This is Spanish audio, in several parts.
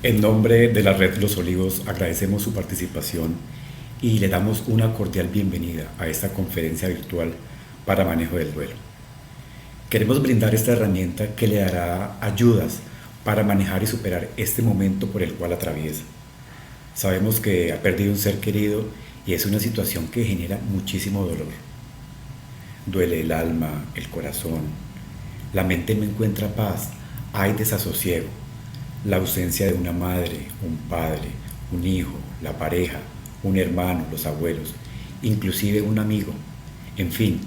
En nombre de la Red Los Olivos agradecemos su participación y le damos una cordial bienvenida a esta conferencia virtual para manejo del duelo. Queremos brindar esta herramienta que le dará ayudas para manejar y superar este momento por el cual atraviesa. Sabemos que ha perdido un ser querido y es una situación que genera muchísimo dolor. Duele el alma, el corazón, la mente no encuentra paz, hay desasosiego, la ausencia de una madre, un padre, un hijo, la pareja, un hermano, los abuelos, inclusive un amigo. En fin,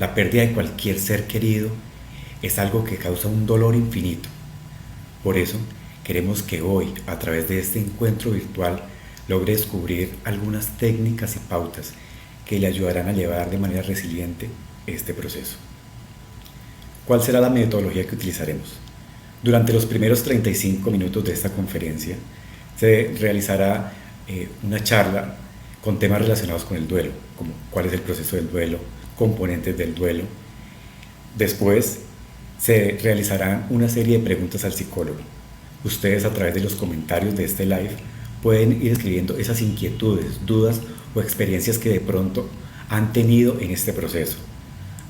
la pérdida de cualquier ser querido es algo que causa un dolor infinito. Por eso, queremos que hoy, a través de este encuentro virtual, logre descubrir algunas técnicas y pautas que le ayudarán a llevar de manera resiliente este proceso. ¿Cuál será la metodología que utilizaremos? Durante los primeros 35 minutos de esta conferencia se realizará una charla con temas relacionados con el duelo, como cuál es el proceso del duelo, componentes del duelo. Después se realizarán una serie de preguntas al psicólogo. Ustedes a través de los comentarios de este live pueden ir escribiendo esas inquietudes, dudas o experiencias que de pronto han tenido en este proceso.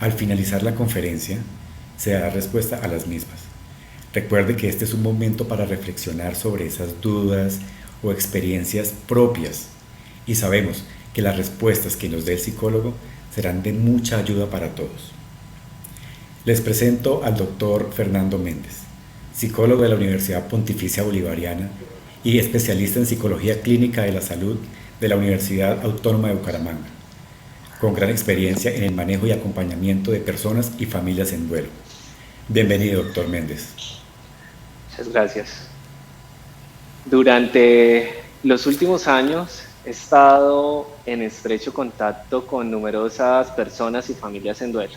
Al finalizar la conferencia se dará respuesta a las mismas. Recuerde que este es un momento para reflexionar sobre esas dudas o experiencias propias y sabemos que las respuestas que nos dé el psicólogo serán de mucha ayuda para todos. Les presento al doctor Fernando Méndez, psicólogo de la Universidad Pontificia Bolivariana y especialista en psicología clínica de la salud de la Universidad Autónoma de Bucaramanga, con gran experiencia en el manejo y acompañamiento de personas y familias en duelo. Bienvenido, doctor Méndez. Muchas gracias. Durante los últimos años he estado en estrecho contacto con numerosas personas y familias en duelo.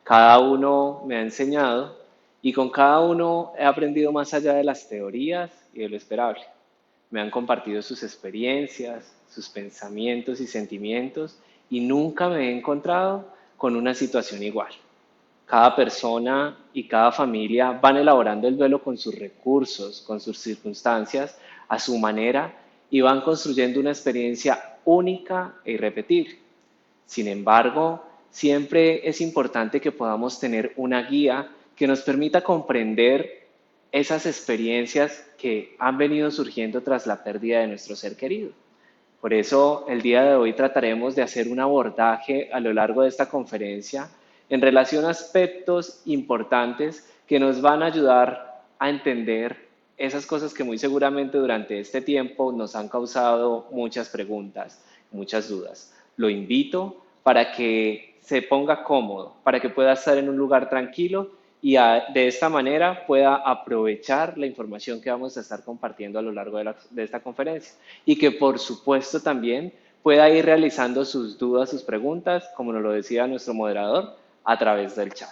Cada uno me ha enseñado y con cada uno he aprendido más allá de las teorías y de lo esperable. Me han compartido sus experiencias, sus pensamientos y sentimientos y nunca me he encontrado con una situación igual. Cada persona y cada familia van elaborando el duelo con sus recursos, con sus circunstancias, a su manera y van construyendo una experiencia única e irrepetible. Sin embargo, siempre es importante que podamos tener una guía que nos permita comprender esas experiencias que han venido surgiendo tras la pérdida de nuestro ser querido. Por eso, el día de hoy trataremos de hacer un abordaje a lo largo de esta conferencia en relación a aspectos importantes que nos van a ayudar a entender esas cosas que muy seguramente durante este tiempo nos han causado muchas preguntas, muchas dudas. Lo invito para que se ponga cómodo, para que pueda estar en un lugar tranquilo y de esta manera pueda aprovechar la información que vamos a estar compartiendo a lo largo de esta conferencia y que por supuesto también pueda ir realizando sus dudas, sus preguntas, como nos lo decía nuestro moderador, a través del chat.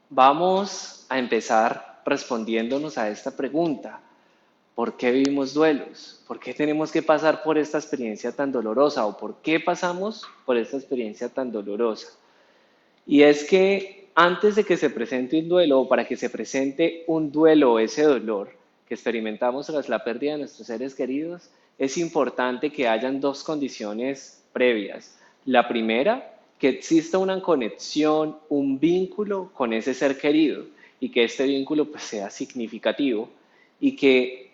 Vamos a empezar respondiéndonos a esta pregunta. ¿Por qué vivimos duelos? ¿Por qué tenemos que pasar por esta experiencia tan dolorosa? ¿O por qué pasamos por esta experiencia tan dolorosa? Y es que antes de que se presente un duelo o para que se presente un duelo o ese dolor que experimentamos tras la pérdida de nuestros seres queridos, es importante que hayan dos condiciones previas. La primera, que exista una conexión, un vínculo con ese ser querido y que este vínculo pues, sea significativo y que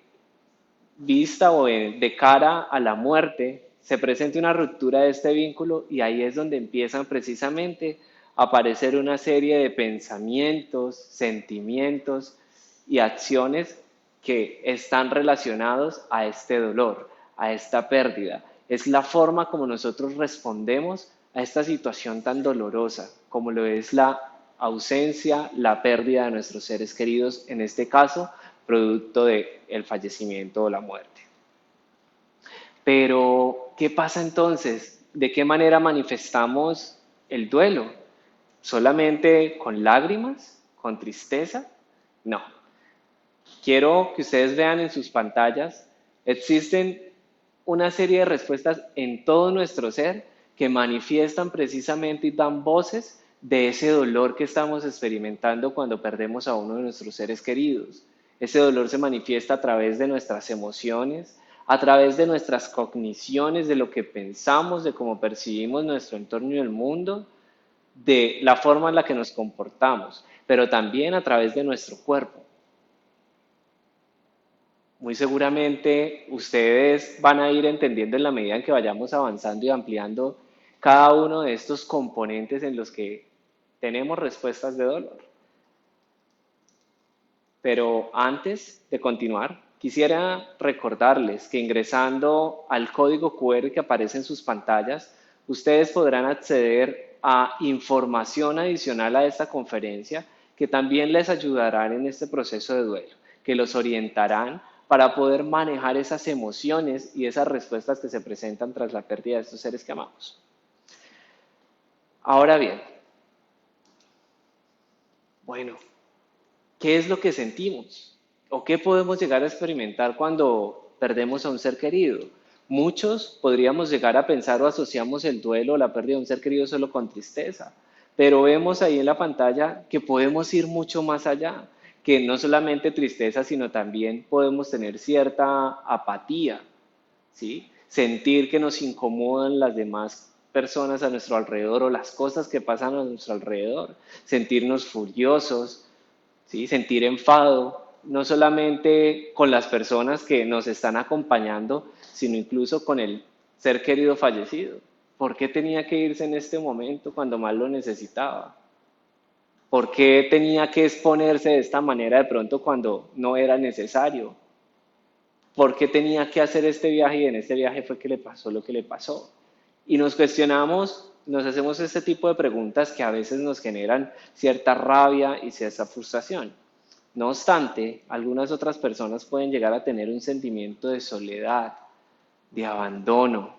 vista o de cara a la muerte se presente una ruptura de este vínculo y ahí es donde empiezan precisamente a aparecer una serie de pensamientos, sentimientos y acciones que están relacionados a este dolor, a esta pérdida. Es la forma como nosotros respondemos a esta situación tan dolorosa, como lo es la ausencia, la pérdida de nuestros seres queridos, en este caso, producto del fallecimiento o la muerte. Pero, ¿qué pasa entonces? ¿De qué manera manifestamos el duelo? ¿Solamente con lágrimas? ¿Con tristeza? No. Quiero que ustedes vean en sus pantallas, existen una serie de respuestas en todo nuestro ser que manifiestan precisamente y dan voces de ese dolor que estamos experimentando cuando perdemos a uno de nuestros seres queridos. Ese dolor se manifiesta a través de nuestras emociones, a través de nuestras cogniciones, de lo que pensamos, de cómo percibimos nuestro entorno y el mundo, de la forma en la que nos comportamos, pero también a través de nuestro cuerpo. Muy seguramente ustedes van a ir entendiendo en la medida en que vayamos avanzando y ampliando cada uno de estos componentes en los que tenemos respuestas de dolor. Pero antes de continuar, quisiera recordarles que ingresando al código QR que aparece en sus pantallas, ustedes podrán acceder a información adicional a esta conferencia que también les ayudarán en este proceso de duelo, que los orientarán para poder manejar esas emociones y esas respuestas que se presentan tras la pérdida de estos seres que amamos. Ahora bien, bueno, ¿qué es lo que sentimos? ¿O qué podemos llegar a experimentar cuando perdemos a un ser querido? Muchos podríamos llegar a pensar o asociamos el duelo o la pérdida de un ser querido solo con tristeza, pero vemos ahí en la pantalla que podemos ir mucho más allá, que no solamente tristeza, sino también podemos tener cierta apatía, ¿sí? Sentir que nos incomodan las demás personas a nuestro alrededor o las cosas que pasan a nuestro alrededor, sentirnos furiosos, ¿sí? Sentir enfado, no solamente con las personas que nos están acompañando, sino incluso con el ser querido fallecido. ¿Por qué tenía que irse en este momento cuando más lo necesitaba? ¿Por qué tenía que exponerse de esta manera de pronto cuando no era necesario? ¿Por qué tenía que hacer este viaje y en este viaje fue que le pasó lo que le pasó? Y nos cuestionamos, nos hacemos este tipo de preguntas que a veces nos generan cierta rabia y cierta frustración. No obstante, algunas otras personas pueden llegar a tener un sentimiento de soledad, de abandono,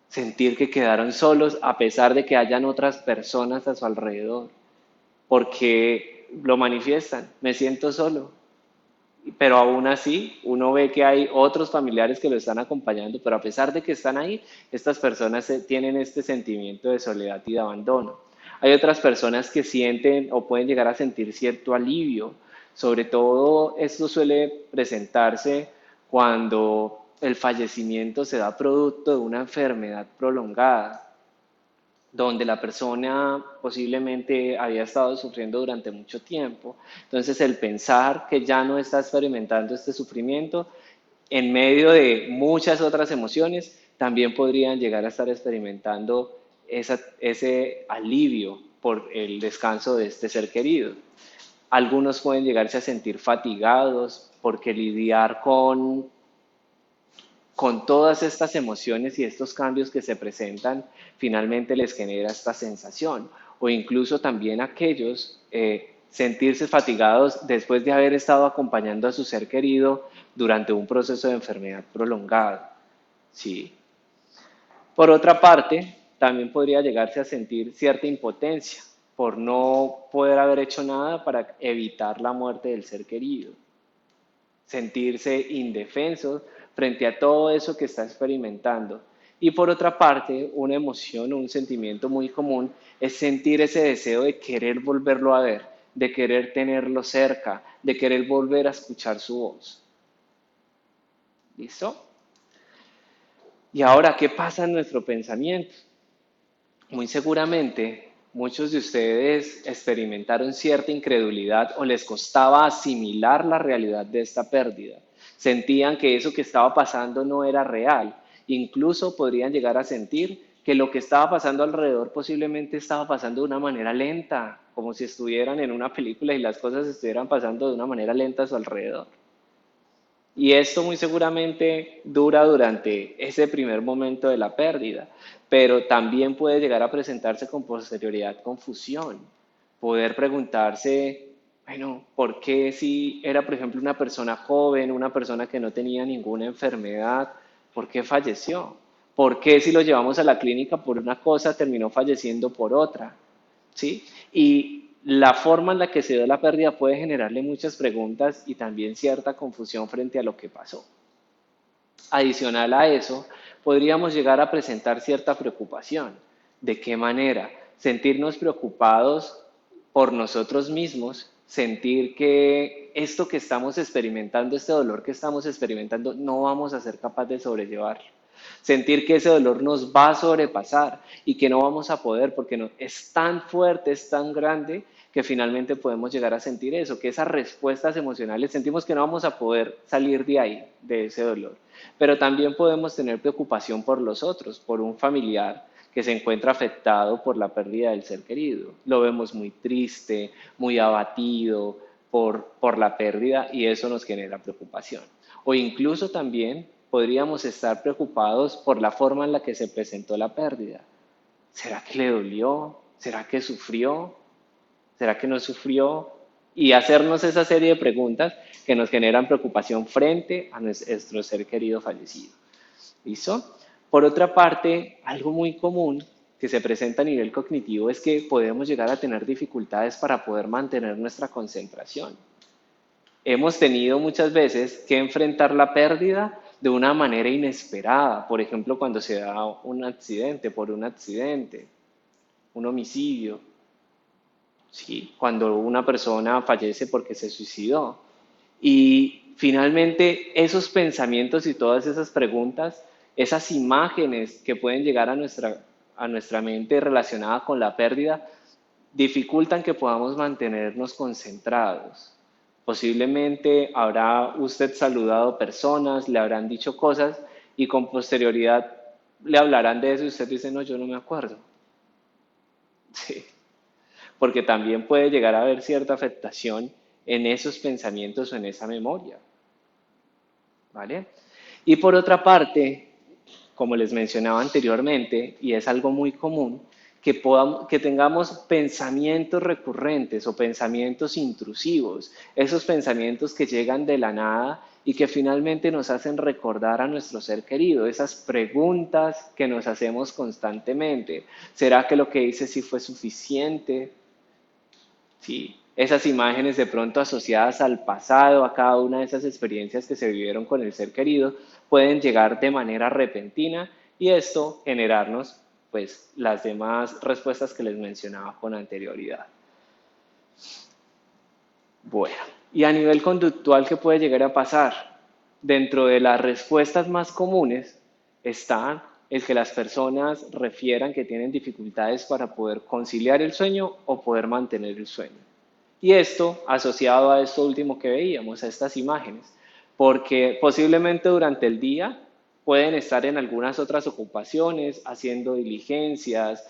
sentir que quedaron solos a pesar de que hayan otras personas a su alrededor, porque lo manifiestan, me siento solo, pero aún así uno ve que hay otros familiares que lo están acompañando, pero a pesar de que están ahí, estas personas tienen este sentimiento de soledad y de abandono. Hay otras personas que sienten o pueden llegar a sentir cierto alivio. Sobre todo esto suele presentarse cuando el fallecimiento se da producto de una enfermedad prolongada, donde la persona posiblemente había estado sufriendo durante mucho tiempo. Entonces, el pensar que ya no está experimentando este sufrimiento, en medio de muchas otras emociones, también podrían llegar a estar experimentando ese alivio por el descanso de este ser querido. Algunos pueden llegarse a sentir fatigados porque lidiar con todas estas emociones y estos cambios que se presentan, finalmente les genera esta sensación. O incluso también aquellos sentirse fatigados después de haber estado acompañando a su ser querido durante un proceso de enfermedad prolongado. ¿Sí? Por otra parte, también podría llegarse a sentir cierta impotencia por no poder haber hecho nada para evitar la muerte del ser querido. Sentirse indefensos frente a todo eso que está experimentando. Y por otra parte, una emoción o un sentimiento muy común es sentir ese deseo de querer volverlo a ver, de querer tenerlo cerca, de querer volver a escuchar su voz. ¿Listo? Y ahora, ¿qué pasa en nuestro pensamiento? Muy seguramente muchos de ustedes experimentaron cierta incredulidad o les costaba asimilar la realidad de esta pérdida. Sentían que eso que estaba pasando no era real. Incluso podrían llegar a sentir que lo que estaba pasando alrededor posiblemente estaba pasando de una manera lenta, como si estuvieran en una película y las cosas estuvieran pasando de una manera lenta a su alrededor. Y esto muy seguramente dura durante ese primer momento de la pérdida, pero también puede llegar a presentarse con posterioridad confusión, poder preguntarse, bueno, ¿por qué si era, por ejemplo, una persona joven, una persona que no tenía ninguna enfermedad, por qué falleció? ¿Por qué si lo llevamos a la clínica por una cosa terminó falleciendo por otra? ¿Sí? Y la forma en la que se dio la pérdida puede generarle muchas preguntas y también cierta confusión frente a lo que pasó. Adicional a eso, podríamos llegar a presentar cierta preocupación. ¿De qué manera? Sentirnos preocupados por nosotros mismos, sentir que esto que estamos experimentando, este dolor que estamos experimentando, no vamos a ser capaces de sobrellevarlo. Sentir que ese dolor nos va a sobrepasar y que no vamos a poder porque es tan fuerte, es tan grande que finalmente podemos llegar a sentir eso, que esas respuestas emocionales sentimos que no vamos a poder salir de ahí, de ese dolor. Pero también podemos tener preocupación por los otros, por un familiar que se encuentra afectado por la pérdida del ser querido. Lo vemos muy triste, muy abatido por la pérdida y eso nos genera preocupación. O incluso también podríamos estar preocupados por la forma en la que se presentó la pérdida. ¿Será que le dolió? ¿Será que sufrió? ¿Será que no sufrió? Y hacernos esa serie de preguntas que nos generan preocupación frente a nuestro ser querido fallecido. ¿Listo? Por otra parte, algo muy común que se presenta a nivel cognitivo es que podemos llegar a tener dificultades para poder mantener nuestra concentración. Hemos tenido muchas veces que enfrentar la pérdida de una manera inesperada, por ejemplo, cuando se da un accidente, por un accidente, un homicidio, ¿sí? Cuando una persona fallece porque se suicidó. Y finalmente esos pensamientos y todas esas preguntas, esas imágenes que pueden llegar a nuestra mente relacionada con la pérdida, dificultan que podamos mantenernos concentrados. Posiblemente habrá usted saludado personas, le habrán dicho cosas y con posterioridad le hablarán de eso y usted dice, no, yo no me acuerdo. Sí, porque también puede llegar a haber cierta afectación en esos pensamientos o en esa memoria, ¿vale? Y por otra parte, como les mencionaba anteriormente, y es algo muy común, que tengamos pensamientos recurrentes o pensamientos intrusivos, esos pensamientos que llegan de la nada y que finalmente nos hacen recordar a nuestro ser querido, esas preguntas que nos hacemos constantemente. ¿Será que lo que hice sí fue suficiente? Sí, esas imágenes de pronto asociadas al pasado, a cada una de esas experiencias que se vivieron con el ser querido, pueden llegar de manera repentina y esto generarnos pues las demás respuestas que les mencionaba con anterioridad. Bueno, y a nivel conductual, ¿qué puede llegar a pasar? Dentro de las respuestas más comunes está el que las personas refieran que tienen dificultades para poder conciliar el sueño o poder mantener el sueño. Y esto asociado a esto último que veíamos, a estas imágenes, porque posiblemente durante el día pueden estar en algunas otras ocupaciones, haciendo diligencias,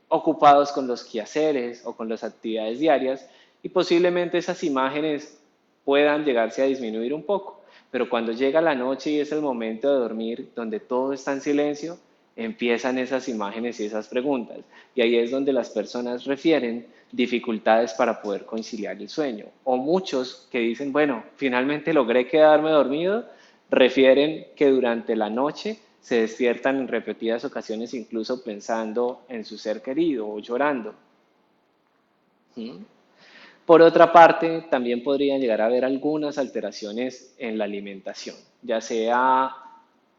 ocupados con los quehaceres o con las actividades diarias, y posiblemente esas imágenes puedan llegarse a disminuir un poco. Pero cuando llega la noche y es el momento de dormir, donde todo está en silencio, empiezan esas imágenes y esas preguntas. Y ahí es donde las personas refieren dificultades para poder conciliar el sueño. O muchos que dicen, bueno, finalmente logré quedarme dormido, refieren que durante la noche se despiertan en repetidas ocasiones incluso pensando en su ser querido o llorando. ¿Mm? Por otra parte, también podrían llegar a haber algunas alteraciones en la alimentación, ya sea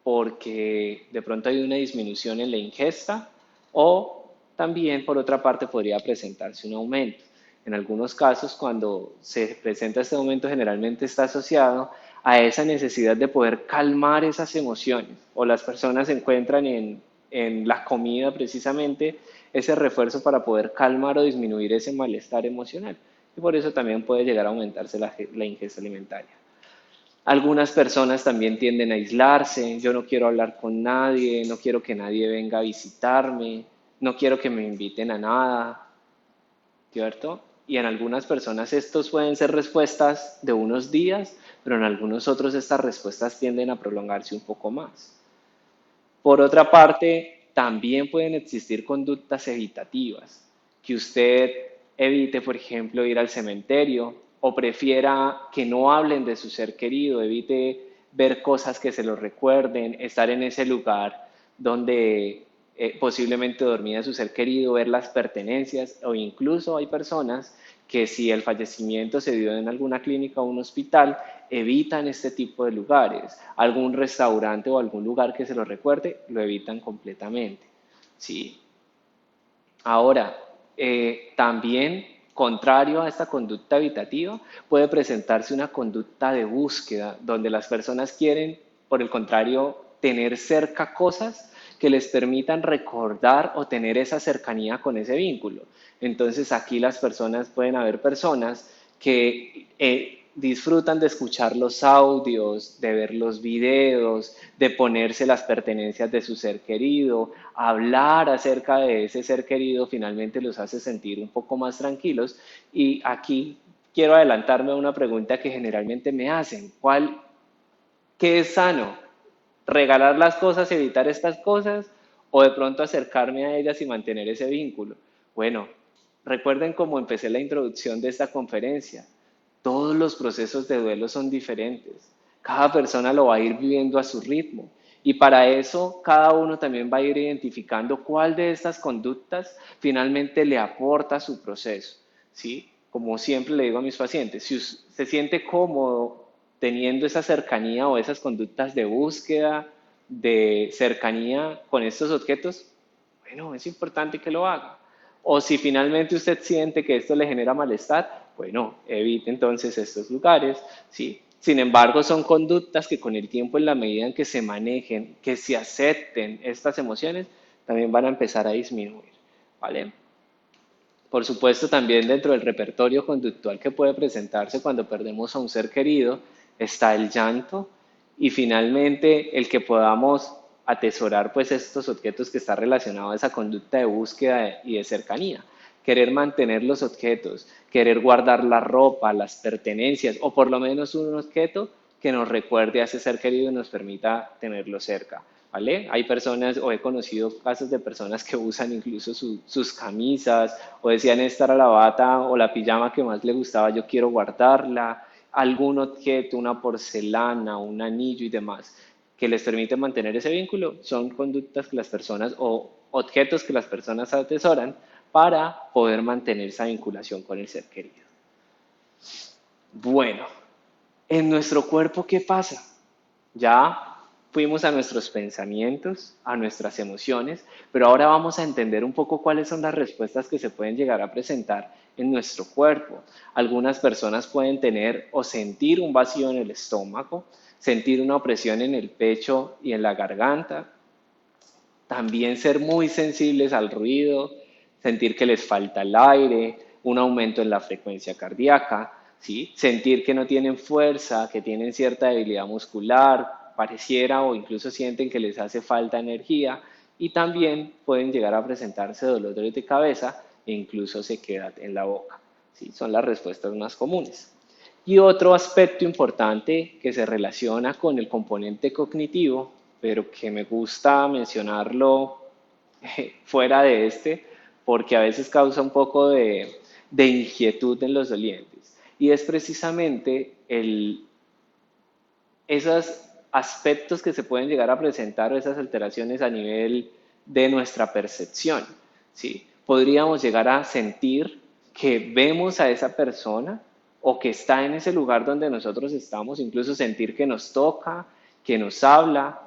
porque de pronto hay una disminución en la ingesta o también por otra parte podría presentarse un aumento. En algunos casos, cuando se presenta este aumento, generalmente está asociado a esa necesidad de poder calmar esas emociones o las personas encuentran en la comida precisamente ese refuerzo para poder calmar o disminuir ese malestar emocional y por eso también puede llegar a aumentarse la ingesta alimentaria. Algunas personas también tienden a aislarse, yo no quiero hablar con nadie, no quiero que nadie venga a visitarme, no quiero que me inviten a nada, ¿cierto? Y en algunas personas estos pueden ser respuestas de unos días, pero en algunos otros estas respuestas tienden a prolongarse un poco más. Por otra parte, también pueden existir conductas evitativas, que usted evite, por ejemplo, ir al cementerio o prefiera que no hablen de su ser querido, evite ver cosas que se lo recuerden, estar en ese lugar donde posiblemente dormía su ser querido, ver las pertenencias o incluso hay personas que si el fallecimiento se dio en alguna clínica o un hospital, evitan este tipo de lugares. Algún restaurante o algún lugar que se lo recuerde, lo evitan completamente. ¿Sí? Ahora, también contrario a esta conducta evitativa, puede presentarse una conducta de búsqueda, donde las personas quieren, por el contrario, tener cerca cosas que les permitan recordar o tener esa cercanía con ese vínculo. Entonces aquí las personas, pueden haber personas que disfrutan de escuchar los audios, de ver los videos, de ponerse las pertenencias de su ser querido, hablar acerca de ese ser querido finalmente los hace sentir un poco más tranquilos. Y aquí quiero adelantarme a una pregunta que generalmente me hacen: ¿qué es sano? ¿Regalar las cosas, evitar estas cosas, o de pronto acercarme a ellas y mantener ese vínculo? Bueno, recuerden cómo empecé la introducción de esta conferencia. Todos los procesos de duelo son diferentes. Cada persona lo va a ir viviendo a su ritmo. Y para eso, cada uno también va a ir identificando cuál de estas conductas finalmente le aporta a su proceso. ¿Sí? Como siempre le digo a mis pacientes, si se siente cómodo teniendo esa cercanía o esas conductas de búsqueda, de cercanía con estos objetos, bueno, es importante que lo haga. O si finalmente usted siente que esto le genera malestar, bueno, evite entonces estos lugares, ¿sí? Sin embargo, son conductas que con el tiempo, en la medida en que se manejen, que se acepten estas emociones, también van a empezar a disminuir, ¿vale? Por supuesto, también dentro del repertorio conductual que puede presentarse cuando perdemos a un ser querido está el llanto, y finalmente el que podamos atesorar pues estos objetos que está relacionado a esa conducta de búsqueda y de cercanía. Querer mantener los objetos, querer guardar la ropa, las pertenencias, o por lo menos un objeto que nos recuerde a ese ser querido y nos permita tenerlo cerca. ¿Vale? Hay personas, o he conocido casos de personas que usan incluso sus camisas, o decían: esta era la bata o la pijama que más le gustaba, yo quiero guardarla. Algún objeto, una porcelana, un anillo y demás, que les permite mantener ese vínculo, son conductas que las personas, o objetos que las personas atesoran para poder mantener esa vinculación con el ser querido. Bueno, en nuestro cuerpo, ¿qué pasa? Ya fuimos a nuestros pensamientos, a nuestras emociones, pero ahora vamos a entender un poco cuáles son las respuestas que se pueden llegar a presentar en nuestro cuerpo. Algunas personas pueden tener o sentir un vacío en el estómago, sentir una opresión en el pecho y en la garganta, también ser muy sensibles al ruido, sentir que les falta el aire, un aumento en la frecuencia cardíaca, ¿sí? Sentir que no tienen fuerza, que tienen cierta debilidad muscular, pareciera o incluso sienten que les hace falta energía, y también pueden llegar a presentarse dolores de cabeza e incluso sequedad en la boca. ¿Sí? Son las respuestas más comunes. Y otro aspecto importante que se relaciona con el componente cognitivo, pero que me gusta mencionarlo fuera de este, porque a veces causa un poco de inquietud en los dolientes. Y es precisamente esos aspectos que se pueden llegar a presentar, o esas alteraciones a nivel de nuestra percepción. ¿Sí? Podríamos llegar a sentir que vemos a esa persona o que está en ese lugar donde nosotros estamos, incluso sentir que nos toca, que nos habla,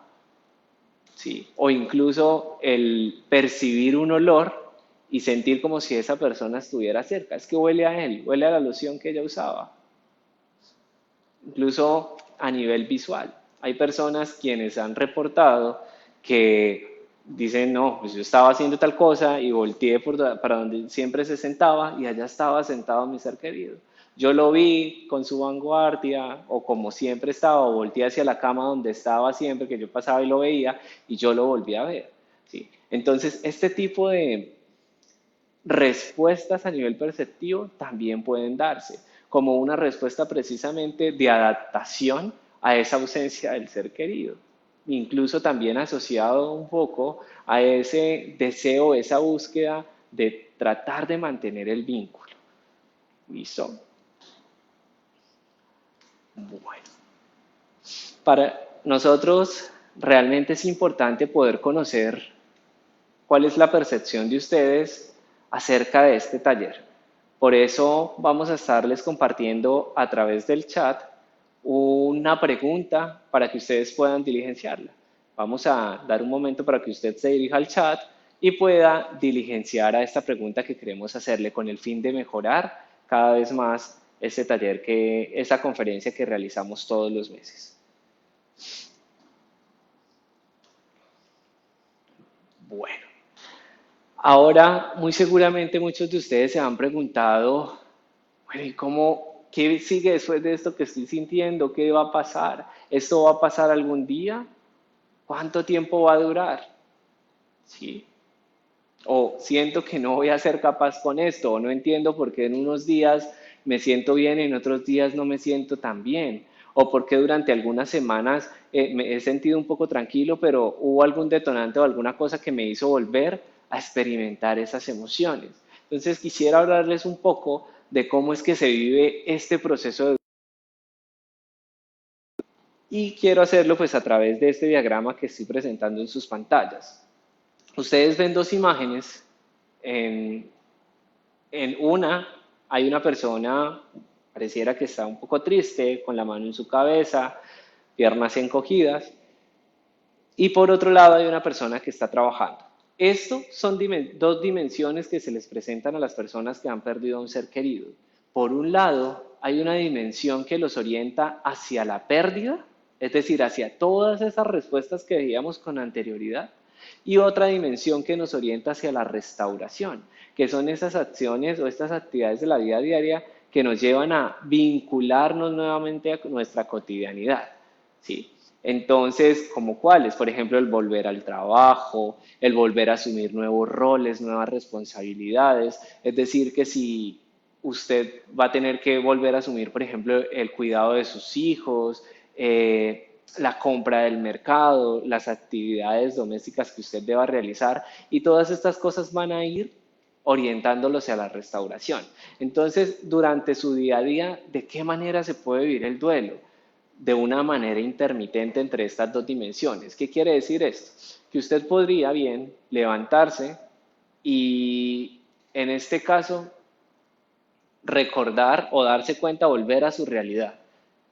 ¿sí? O incluso el percibir un olor y sentir como si esa persona estuviera cerca. Es que huele a él, huele a la loción que ella usaba. Incluso a nivel visual. Hay personas quienes han reportado que dicen: no, pues yo estaba haciendo tal cosa y volteé para donde siempre se sentaba y allá estaba sentado mi ser querido. Yo lo vi con su vanguardia, o como siempre estaba, o volteé hacia la cama donde estaba siempre, que yo pasaba y lo veía, y yo lo volví a ver. ¿Sí? Entonces, este tipo de respuestas a nivel perceptivo también pueden darse como una respuesta precisamente de adaptación a esa ausencia del ser querido, incluso también asociado un poco a ese deseo, esa búsqueda de tratar de mantener el vínculo. ¿Listo? Bueno, para nosotros realmente es importante poder conocer cuál es la percepción de ustedes acerca de este taller. Por eso vamos a estarles compartiendo a través del chat una pregunta para que ustedes puedan diligenciarla. Vamos a dar un momento para que usted se dirija al chat y pueda diligenciar a esta pregunta que queremos hacerle con el fin de mejorar cada vez más este taller, esta conferencia que realizamos todos los meses. Bueno, ahora muy seguramente muchos de ustedes se han preguntado, bueno, ¿y qué sigue después de esto que estoy sintiendo? ¿Qué va a pasar? ¿Esto va a pasar algún día? ¿Cuánto tiempo va a durar? ¿Sí? O siento que no voy a ser capaz con esto, o no entiendo por qué en unos días me siento bien y en otros días no me siento tan bien, o por qué durante algunas semanas me he sentido un poco tranquilo, pero hubo algún detonante o alguna cosa que me hizo volver a experimentar esas emociones. Entonces quisiera hablarles un poco de cómo es que se vive este proceso y quiero hacerlo pues a través de este diagrama que estoy presentando en sus pantallas. Ustedes ven dos imágenes. En, en una hay una persona, pareciera que está un poco triste, con la mano en su cabeza, piernas encogidas, y por otro lado hay una persona que está trabajando. Esto son dos dimensiones que se les presentan a las personas que han perdido a un ser querido. Por un lado, hay una dimensión que los orienta hacia la pérdida, es decir, hacia todas esas respuestas que veíamos con anterioridad, y otra dimensión que nos orienta hacia la restauración, que son esas acciones o estas actividades de la vida diaria que nos llevan a vincularnos nuevamente a nuestra cotidianidad. ¿Sí? Entonces, ¿como cuáles? Por ejemplo, el volver al trabajo, el volver a asumir nuevos roles, nuevas responsabilidades. Es decir, que si usted va a tener que volver a asumir, por ejemplo, el cuidado de sus hijos, la compra del mercado, las actividades domésticas que usted deba realizar, y todas estas cosas van a ir orientándolo hacia la restauración. Entonces, durante su día a día, ¿de qué manera se puede vivir el duelo? De una manera intermitente entre estas dos dimensiones. ¿Qué quiere decir esto? Que usted podría bien levantarse y en este caso recordar o darse cuenta, volver a su realidad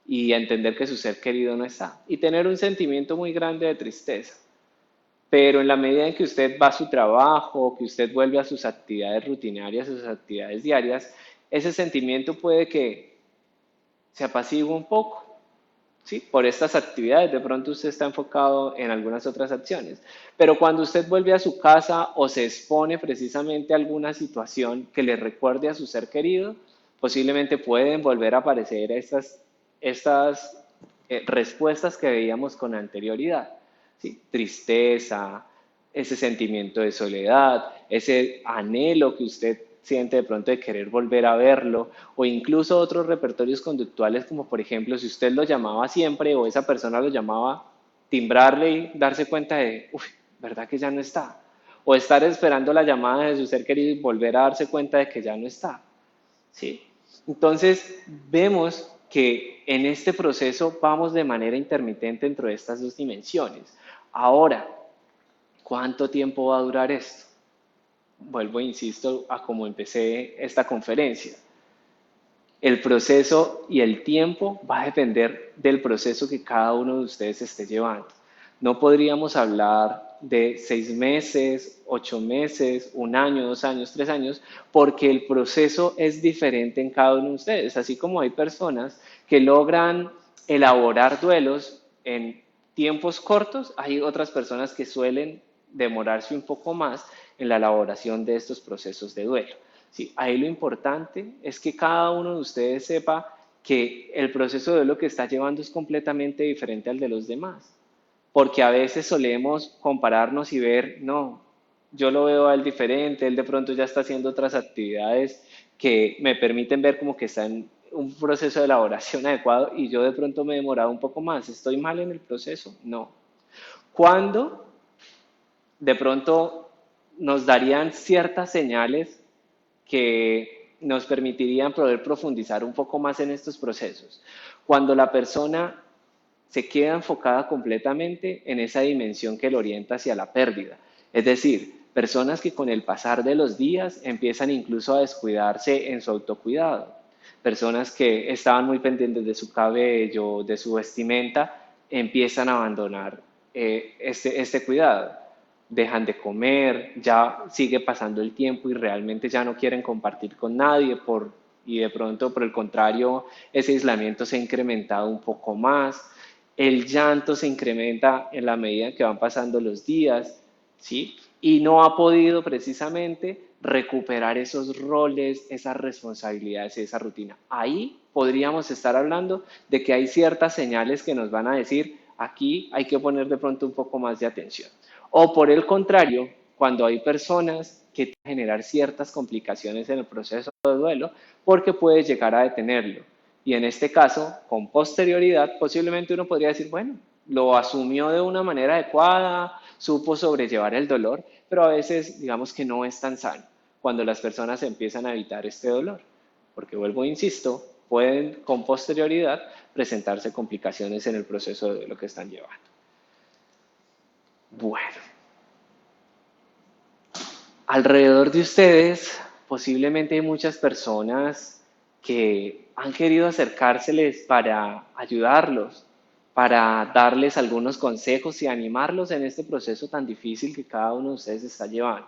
y entender que su ser querido no está y tener un sentimiento muy grande de tristeza. Pero en la medida en que usted va a su trabajo, que usted vuelve a sus actividades rutinarias, a sus actividades diarias, ese sentimiento puede que se apacigue un poco. ¿Sí? Por estas actividades, de pronto usted está enfocado en algunas otras acciones. Pero cuando usted vuelve a su casa o se expone precisamente a alguna situación que le recuerde a su ser querido, posiblemente pueden volver a aparecer estas respuestas que veíamos con anterioridad. ¿Sí? Tristeza, ese sentimiento de soledad, ese anhelo que usted siente de pronto de querer volver a verlo, o incluso otros repertorios conductuales como por ejemplo si usted lo llamaba siempre o esa persona lo llamaba, timbrarle y darse cuenta de, uff, ¿verdad que ya no está? O estar esperando la llamada de su ser querido y volver a darse cuenta de que ya no está. ¿Sí? Entonces vemos que en este proceso vamos de manera intermitente entre estas dos dimensiones. Ahora, ¿cuánto tiempo va a durar esto? Vuelvo, insisto, a cómo empecé esta conferencia. El proceso y el tiempo va a depender del proceso que cada uno de ustedes esté llevando. No podríamos hablar de 6 meses, 8 meses, 1 año, 2 años, 3 años, porque el proceso es diferente en cada uno de ustedes. Así como hay personas que logran elaborar duelos en tiempos cortos, hay otras personas que suelen demorarse un poco más en la elaboración de estos procesos de duelo. Sí, ahí lo importante es que cada uno de ustedes sepa que el proceso de duelo que está llevando es completamente diferente al de los demás, porque a veces solemos compararnos y ver, no, yo lo veo a él diferente, él de pronto ya está haciendo otras actividades que me permiten ver como que está en un proceso de elaboración adecuado y yo de pronto me he demorado un poco más. ¿Estoy mal en el proceso? No. ¿Cuándo de pronto nos darían ciertas señales que nos permitirían poder profundizar un poco más en estos procesos? Cuando la persona se queda enfocada completamente en esa dimensión que lo orienta hacia la pérdida. Es decir, personas que con el pasar de los días empiezan incluso a descuidarse en su autocuidado. Personas que estaban muy pendientes de su cabello, de su vestimenta, empiezan a abandonar este cuidado. dejan de comer, ya sigue pasando el tiempo y realmente ya no quieren compartir con nadie y de pronto, por el contrario, ese aislamiento se ha incrementado un poco más. El llanto se incrementa en la medida que van pasando los días, ¿sí? Y no ha podido precisamente recuperar esos roles, esas responsabilidades y esa rutina. Ahí podríamos estar hablando de que hay ciertas señales que nos van a decir, aquí hay que poner de pronto un poco más de atención. O por el contrario, cuando hay personas que generar ciertas complicaciones en el proceso de duelo, porque puede llegar a detenerlo. Y en este caso, con posterioridad, posiblemente uno podría decir, bueno, lo asumió de una manera adecuada, supo sobrellevar el dolor, pero a veces digamos que no es tan sano cuando las personas empiezan a evitar este dolor, porque vuelvo e insisto, pueden con posterioridad presentarse complicaciones en el proceso de lo que están llevando. Bueno, alrededor de ustedes posiblemente hay muchas personas que han querido acercárseles para ayudarlos, para darles algunos consejos y animarlos en este proceso tan difícil que cada uno de ustedes está llevando.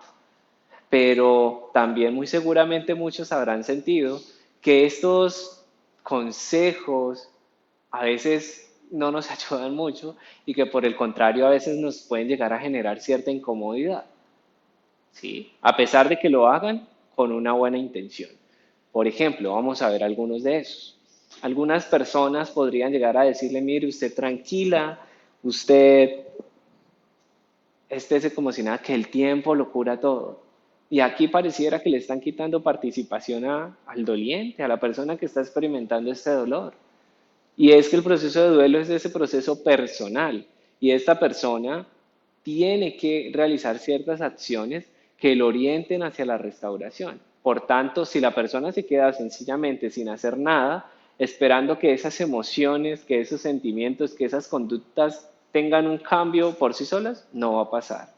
Pero también muy seguramente muchos habrán sentido que estos consejos a veces no nos ayudan mucho y que por el contrario a veces nos pueden llegar a generar cierta incomodidad, ¿sí? A pesar de que lo hagan con una buena intención. Por ejemplo, vamos a ver algunos de esos. Algunas personas podrían llegar a decirle, mire, usted tranquila, usted estése como si nada, que el tiempo lo cura todo. Y aquí pareciera que le están quitando participación al doliente, a la persona que está experimentando este dolor. Y es que el proceso de duelo es ese proceso personal. Y esta persona tiene que realizar ciertas acciones que lo orienten hacia la restauración. Por tanto, si la persona se queda sencillamente sin hacer nada, esperando que esas emociones, que esos sentimientos, que esas conductas tengan un cambio por sí solas, no va a pasar.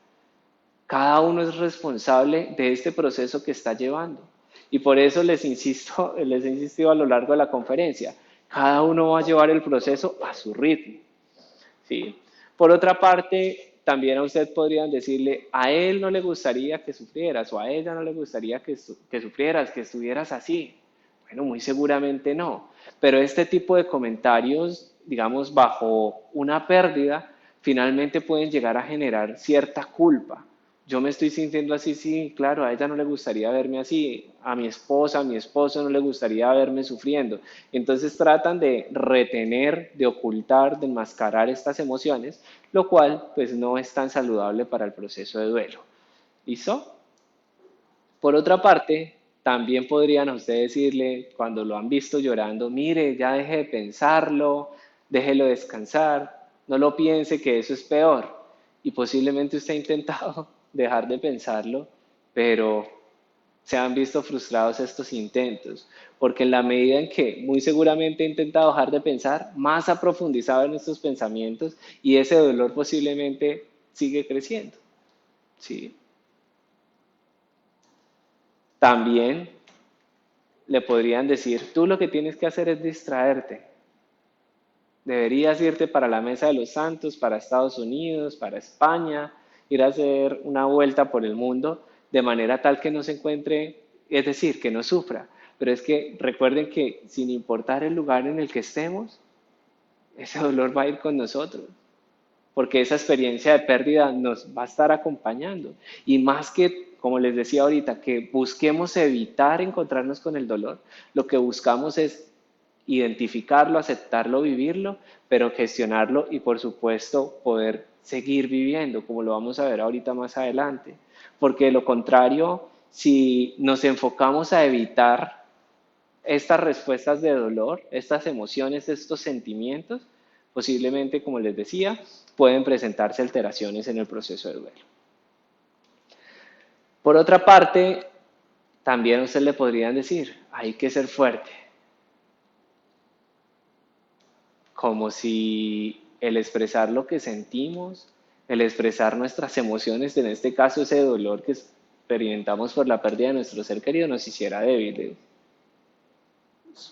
Cada uno es responsable de este proceso que está llevando. Y por eso les insisto, les he insistido a lo largo de la conferencia, cada uno va a llevar el proceso a su ritmo, ¿sí? Por otra parte, también a usted podrían decirle, a él no le gustaría que sufrieras o a ella no le gustaría que sufrieras, que estuvieras así. Bueno, muy seguramente no, pero este tipo de comentarios, digamos, bajo una pérdida, finalmente pueden llegar a generar cierta culpa. Yo me estoy sintiendo así, sí, claro, a ella no le gustaría verme así, a mi esposa, a mi esposo no le gustaría verme sufriendo. Entonces tratan de retener, de ocultar, de enmascarar estas emociones, lo cual pues no es tan saludable para el proceso de duelo. ¿Listo? Por otra parte, también podrían a usted decirle, cuando lo han visto llorando, mire, ya deje de pensarlo, déjelo descansar, no lo piense que eso es peor. Y posiblemente usted ha intentado dejar de pensarlo, pero se han visto frustrados estos intentos, porque en la medida en que muy seguramente ha intentado dejar de pensar, más ha profundizado en estos pensamientos y ese dolor posiblemente sigue creciendo. ¿Sí? También le podrían decir, tú lo que tienes que hacer es distraerte. Deberías irte para la Mesa de los Santos, para Estados Unidos, para España, ir a hacer una vuelta por el mundo de manera tal que no se encuentre, es decir, que no sufra. Pero es que recuerden que sin importar el lugar en el que estemos, ese dolor va a ir con nosotros, porque esa experiencia de pérdida nos va a estar acompañando. Y más que, como les decía ahorita, que busquemos evitar encontrarnos con el dolor, lo que buscamos es identificarlo, aceptarlo, vivirlo, pero gestionarlo y por supuesto poder seguir viviendo, como lo vamos a ver ahorita más adelante. Porque de lo contrario, si nos enfocamos a evitar estas respuestas de dolor, estas emociones, estos sentimientos, posiblemente, como les decía, pueden presentarse alteraciones en el proceso de duelo. Por otra parte, también a usted le podrían decir, hay que ser fuerte, como si el expresar lo que sentimos, el expresar nuestras emociones, en este caso ese dolor que experimentamos por la pérdida de nuestro ser querido, nos hiciera débiles.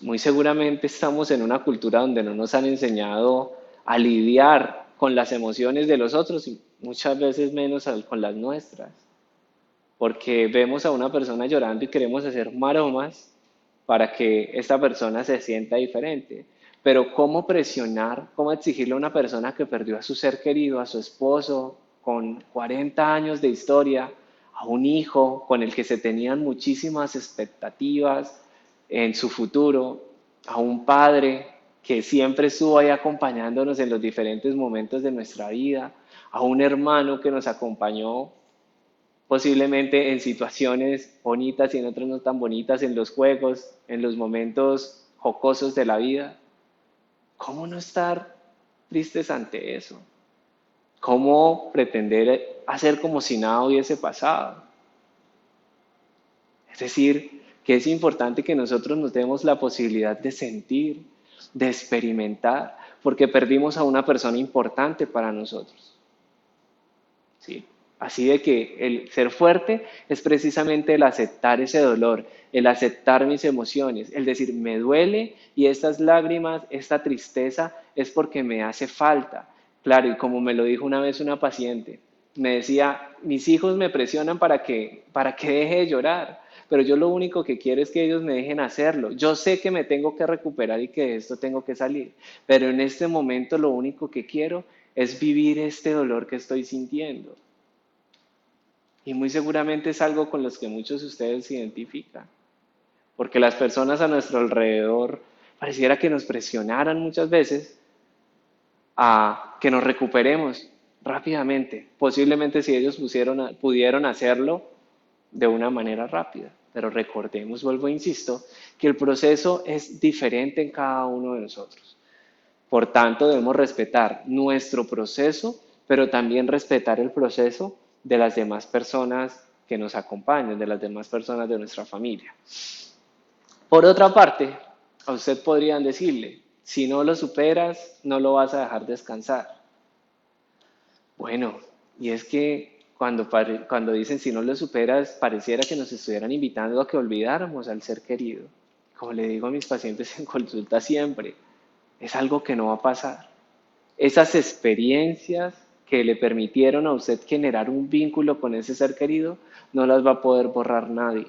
Muy seguramente estamos en una cultura donde no nos han enseñado a lidiar con las emociones de los otros muchas veces menos con las nuestras, porque vemos a una persona llorando y queremos hacer maromas para que esta persona se sienta diferente. Pero ¿cómo presionar, cómo exigirle a una persona que perdió a su ser querido, a su esposo, con 40 años de historia, a un hijo con el que se tenían muchísimas expectativas en su futuro, a un padre que siempre estuvo ahí acompañándonos en los diferentes momentos de nuestra vida, a un hermano que nos acompañó posiblemente en situaciones bonitas y en otras no tan bonitas, en los juegos, en los momentos jocosos de la vida? ¿Cómo no estar tristes ante eso? ¿Cómo pretender hacer como si nada hubiese pasado? Es decir, que es importante que nosotros nos demos la posibilidad de sentir, de experimentar, porque perdimos a una persona importante para nosotros. ¿Sí? Así de que el ser fuerte es precisamente el aceptar ese dolor, el aceptar mis emociones, el decir, me duele y estas lágrimas, esta tristeza es porque me hace falta. Claro, y como me lo dijo una vez una paciente, me decía, mis hijos me presionan para que deje de llorar, pero yo lo único que quiero es que ellos me dejen hacerlo. Yo sé que me tengo que recuperar y que de esto tengo que salir, pero en este momento lo único que quiero es vivir este dolor que estoy sintiendo. Y muy seguramente es algo con los que muchos de ustedes se identifican, porque las personas a nuestro alrededor pareciera que nos presionaran muchas veces a que nos recuperemos rápidamente, posiblemente si ellos pudieron hacerlo de una manera rápida. Pero recordemos, vuelvo e insisto, que el proceso es diferente en cada uno de nosotros. Por tanto, debemos respetar nuestro proceso, pero también respetar el proceso de las demás personas que nos acompañan, de las demás personas de nuestra familia. Por otra parte, a usted podrían decirle, si no lo superas, no lo vas a dejar descansar. Bueno, y es que cuando dicen si no lo superas, pareciera que nos estuvieran invitando a que olvidáramos al ser querido. Como le digo a mis pacientes en consulta siempre, es algo que no va a pasar. Esas experiencias que le permitieron a usted generar un vínculo con ese ser querido, no las va a poder borrar nadie.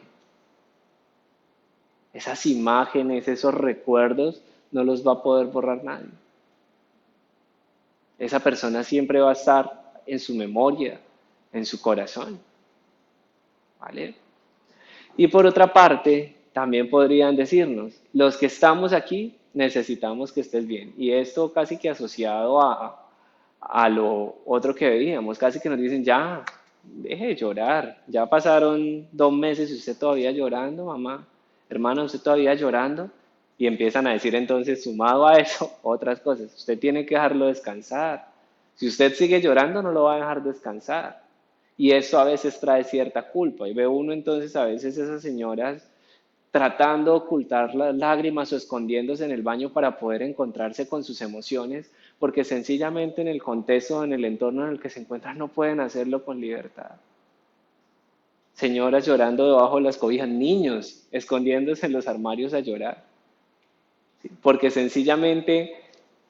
Esas imágenes, esos recuerdos, no los va a poder borrar nadie. Esa persona siempre va a estar en su memoria, en su corazón. ¿Vale? Y por otra parte, también podrían decirnos, los que estamos aquí necesitamos que estés bien. Y esto casi que asociado a lo otro que veíamos, casi que nos dicen, ya, deje de llorar, ya pasaron 2 meses y usted todavía llorando, mamá, hermana, usted todavía llorando, y empiezan a decir entonces, sumado a eso, otras cosas, usted tiene que dejarlo descansar, si usted sigue llorando no lo va a dejar descansar, y eso a veces trae cierta culpa, y ve uno entonces a veces esas señoras tratando de ocultar las lágrimas o escondiéndose en el baño para poder encontrarse con sus emociones, porque sencillamente en el contexto, en el entorno en el que se encuentran, no pueden hacerlo con libertad. Señoras llorando debajo de las cobijas, niños escondiéndose en los armarios a llorar, ¿sí? Porque sencillamente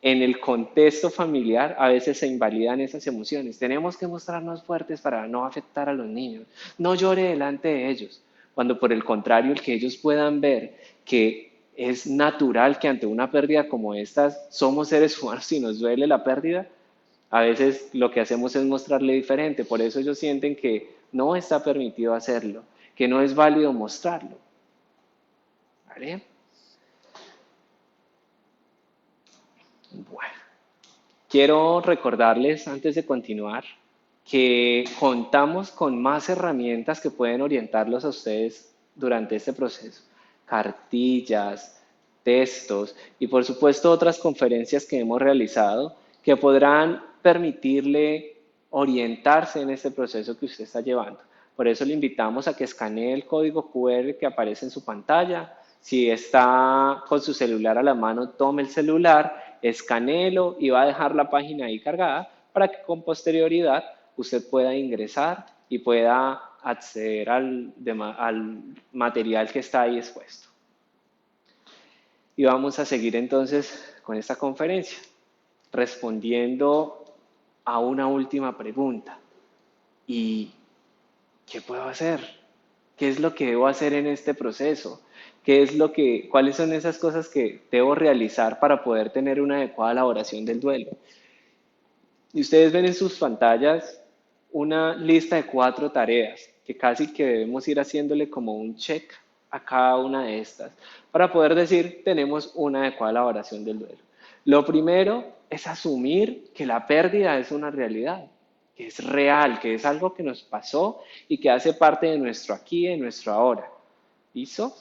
en el contexto familiar a veces se invalidan esas emociones. Tenemos que mostrarnos fuertes para no afectar a los niños. No llore delante de ellos, cuando por el contrario el que ellos puedan ver que es natural que ante una pérdida como estas somos seres humanos y nos duele la pérdida, a veces lo que hacemos es mostrarle diferente. Por eso ellos sienten que no está permitido hacerlo, que no es válido mostrarlo. ¿Vale? Bueno. Quiero recordarles, antes de continuar, que contamos con más herramientas que pueden orientarlos a ustedes durante este proceso. Cartillas, textos y por supuesto otras conferencias que hemos realizado que podrán permitirle orientarse en este proceso que usted está llevando. Por eso le invitamos a que escanee el código QR que aparece en su pantalla. Si está con su celular a la mano, tome el celular, escanéelo y va a dejar la página ahí cargada para que con posterioridad usted pueda ingresar y pueda acceder al material que está ahí expuesto. Y vamos a seguir entonces con esta conferencia, respondiendo a una última pregunta. ¿Y qué puedo hacer? ¿Qué es lo que debo hacer en este proceso? ¿Cuáles son esas cosas que debo realizar para poder tener una adecuada elaboración del duelo? Y ustedes ven en sus pantallas una lista de 4 tareas que casi que debemos ir haciéndole como un check a cada una de estas para poder decir tenemos una adecuada elaboración del duelo. Lo primero es asumir que la pérdida es una realidad, que es real, que es algo que nos pasó y que hace parte de nuestro aquí y de nuestro ahora. ¿Listo?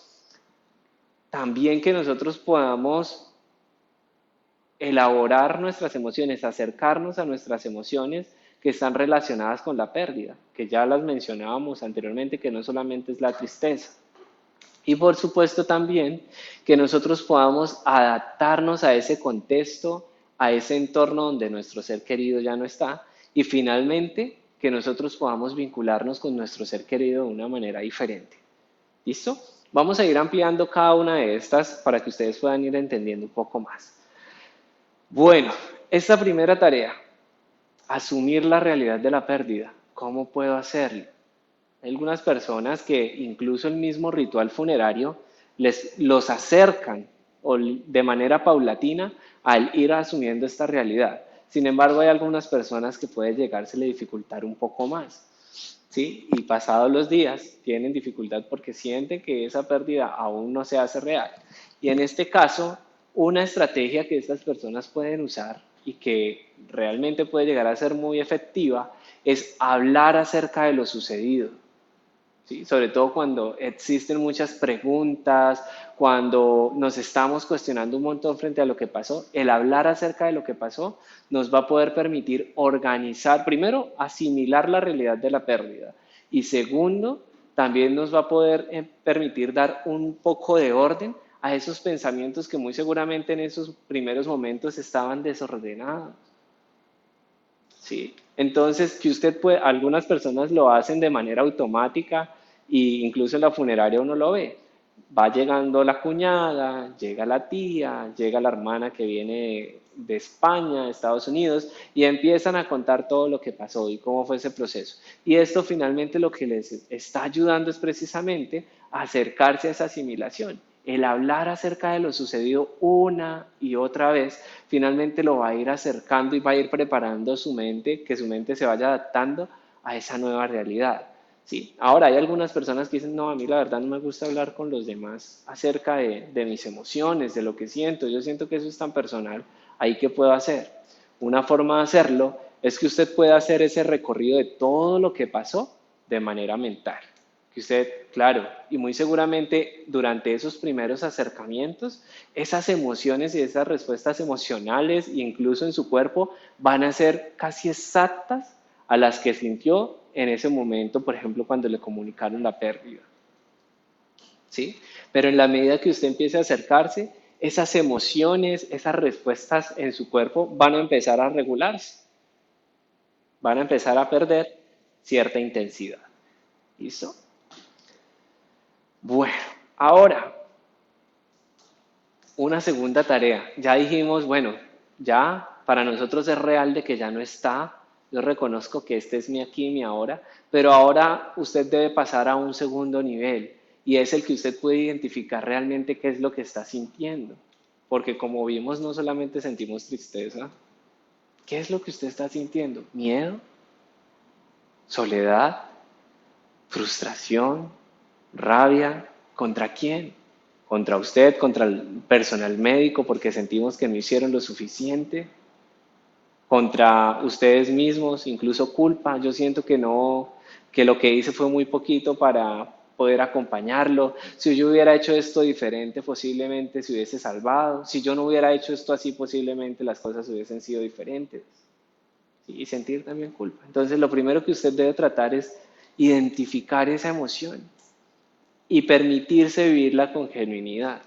También que nosotros podamos elaborar nuestras emociones, acercarnos a nuestras emociones que están relacionadas con la pérdida, que ya las mencionábamos anteriormente, que no solamente es la tristeza. Y por supuesto también que nosotros podamos adaptarnos a ese contexto, a ese entorno donde nuestro ser querido ya no está. Y finalmente que nosotros podamos vincularnos con nuestro ser querido de una manera diferente. ¿Listo? Vamos a ir ampliando cada una de estas para que ustedes puedan ir entendiendo un poco más. Bueno, esta primera tarea, asumir la realidad de la pérdida. ¿Cómo puedo hacerlo? Hay algunas personas que incluso el mismo ritual funerario los acercan de manera paulatina al ir asumiendo esta realidad. Sin embargo, hay algunas personas que puede llegársele a dificultar un poco más. ¿Sí? Y pasados los días tienen dificultad porque sienten que esa pérdida aún no se hace real. Y en este caso, una estrategia que estas personas pueden usar y que realmente puede llegar a ser muy efectiva es hablar acerca de lo sucedido. ¿Sí? Sobre todo cuando existen muchas preguntas, cuando nos estamos cuestionando un montón frente a lo que pasó, el hablar acerca de lo que pasó nos va a poder permitir organizar, primero, asimilar la realidad de la pérdida y segundo, también nos va a poder permitir dar un poco de orden a esos pensamientos que muy seguramente en esos primeros momentos estaban desordenados. ¿Sí? Entonces, que usted puede, algunas personas lo hacen de manera automática e incluso en la funeraria uno lo ve. Va llegando la cuñada, llega la tía, llega la hermana que viene de España, de Estados Unidos, y empiezan a contar todo lo que pasó y cómo fue ese proceso. Y esto finalmente lo que les está ayudando es precisamente a acercarse a esa asimilación. El hablar acerca de lo sucedido una y otra vez, finalmente lo va a ir acercando y va a ir preparando su mente, que su mente se vaya adaptando a esa nueva realidad. Sí, ahora hay algunas personas que dicen, no, a mí la verdad no me gusta hablar con los demás acerca de mis emociones, de lo que siento, yo siento que eso es tan personal, ¿ahí qué puedo hacer? Una forma de hacerlo es que usted pueda hacer ese recorrido de todo lo que pasó de manera mental. Que usted, claro, y muy seguramente durante esos primeros acercamientos, esas emociones y esas respuestas emocionales, incluso en su cuerpo, van a ser casi exactas a las que sintió en ese momento, por ejemplo, cuando le comunicaron la pérdida. ¿Sí? Pero en la medida que usted empiece a acercarse, esas emociones, esas respuestas en su cuerpo van a empezar a regularse, van a empezar a perder cierta intensidad. ¿Listo? Bueno, ahora, una segunda tarea. Ya dijimos, bueno, ya para nosotros es real de que ya no está. Yo reconozco que este es mi aquí y mi ahora, pero ahora usted debe pasar a un segundo nivel y es el que usted puede identificar realmente qué es lo que está sintiendo. Porque como vimos, no solamente sentimos tristeza. ¿Qué es lo que usted está sintiendo? ¿Miedo? ¿Soledad? ¿Frustración? ¿Rabia? ¿Contra quién? ¿Contra usted? ¿Contra el personal médico porque sentimos que no hicieron lo suficiente? ¿Contra ustedes mismos? Incluso culpa. Yo siento que no, que lo que hice fue muy poquito para poder acompañarlo. Si yo hubiera hecho esto diferente, posiblemente se hubiese salvado. Si yo no hubiera hecho esto así, posiblemente las cosas hubiesen sido diferentes. ¿Sí? Y sentir también culpa. Entonces, lo primero que usted debe tratar es identificar esa emoción y permitirse vivirla con genuinidad,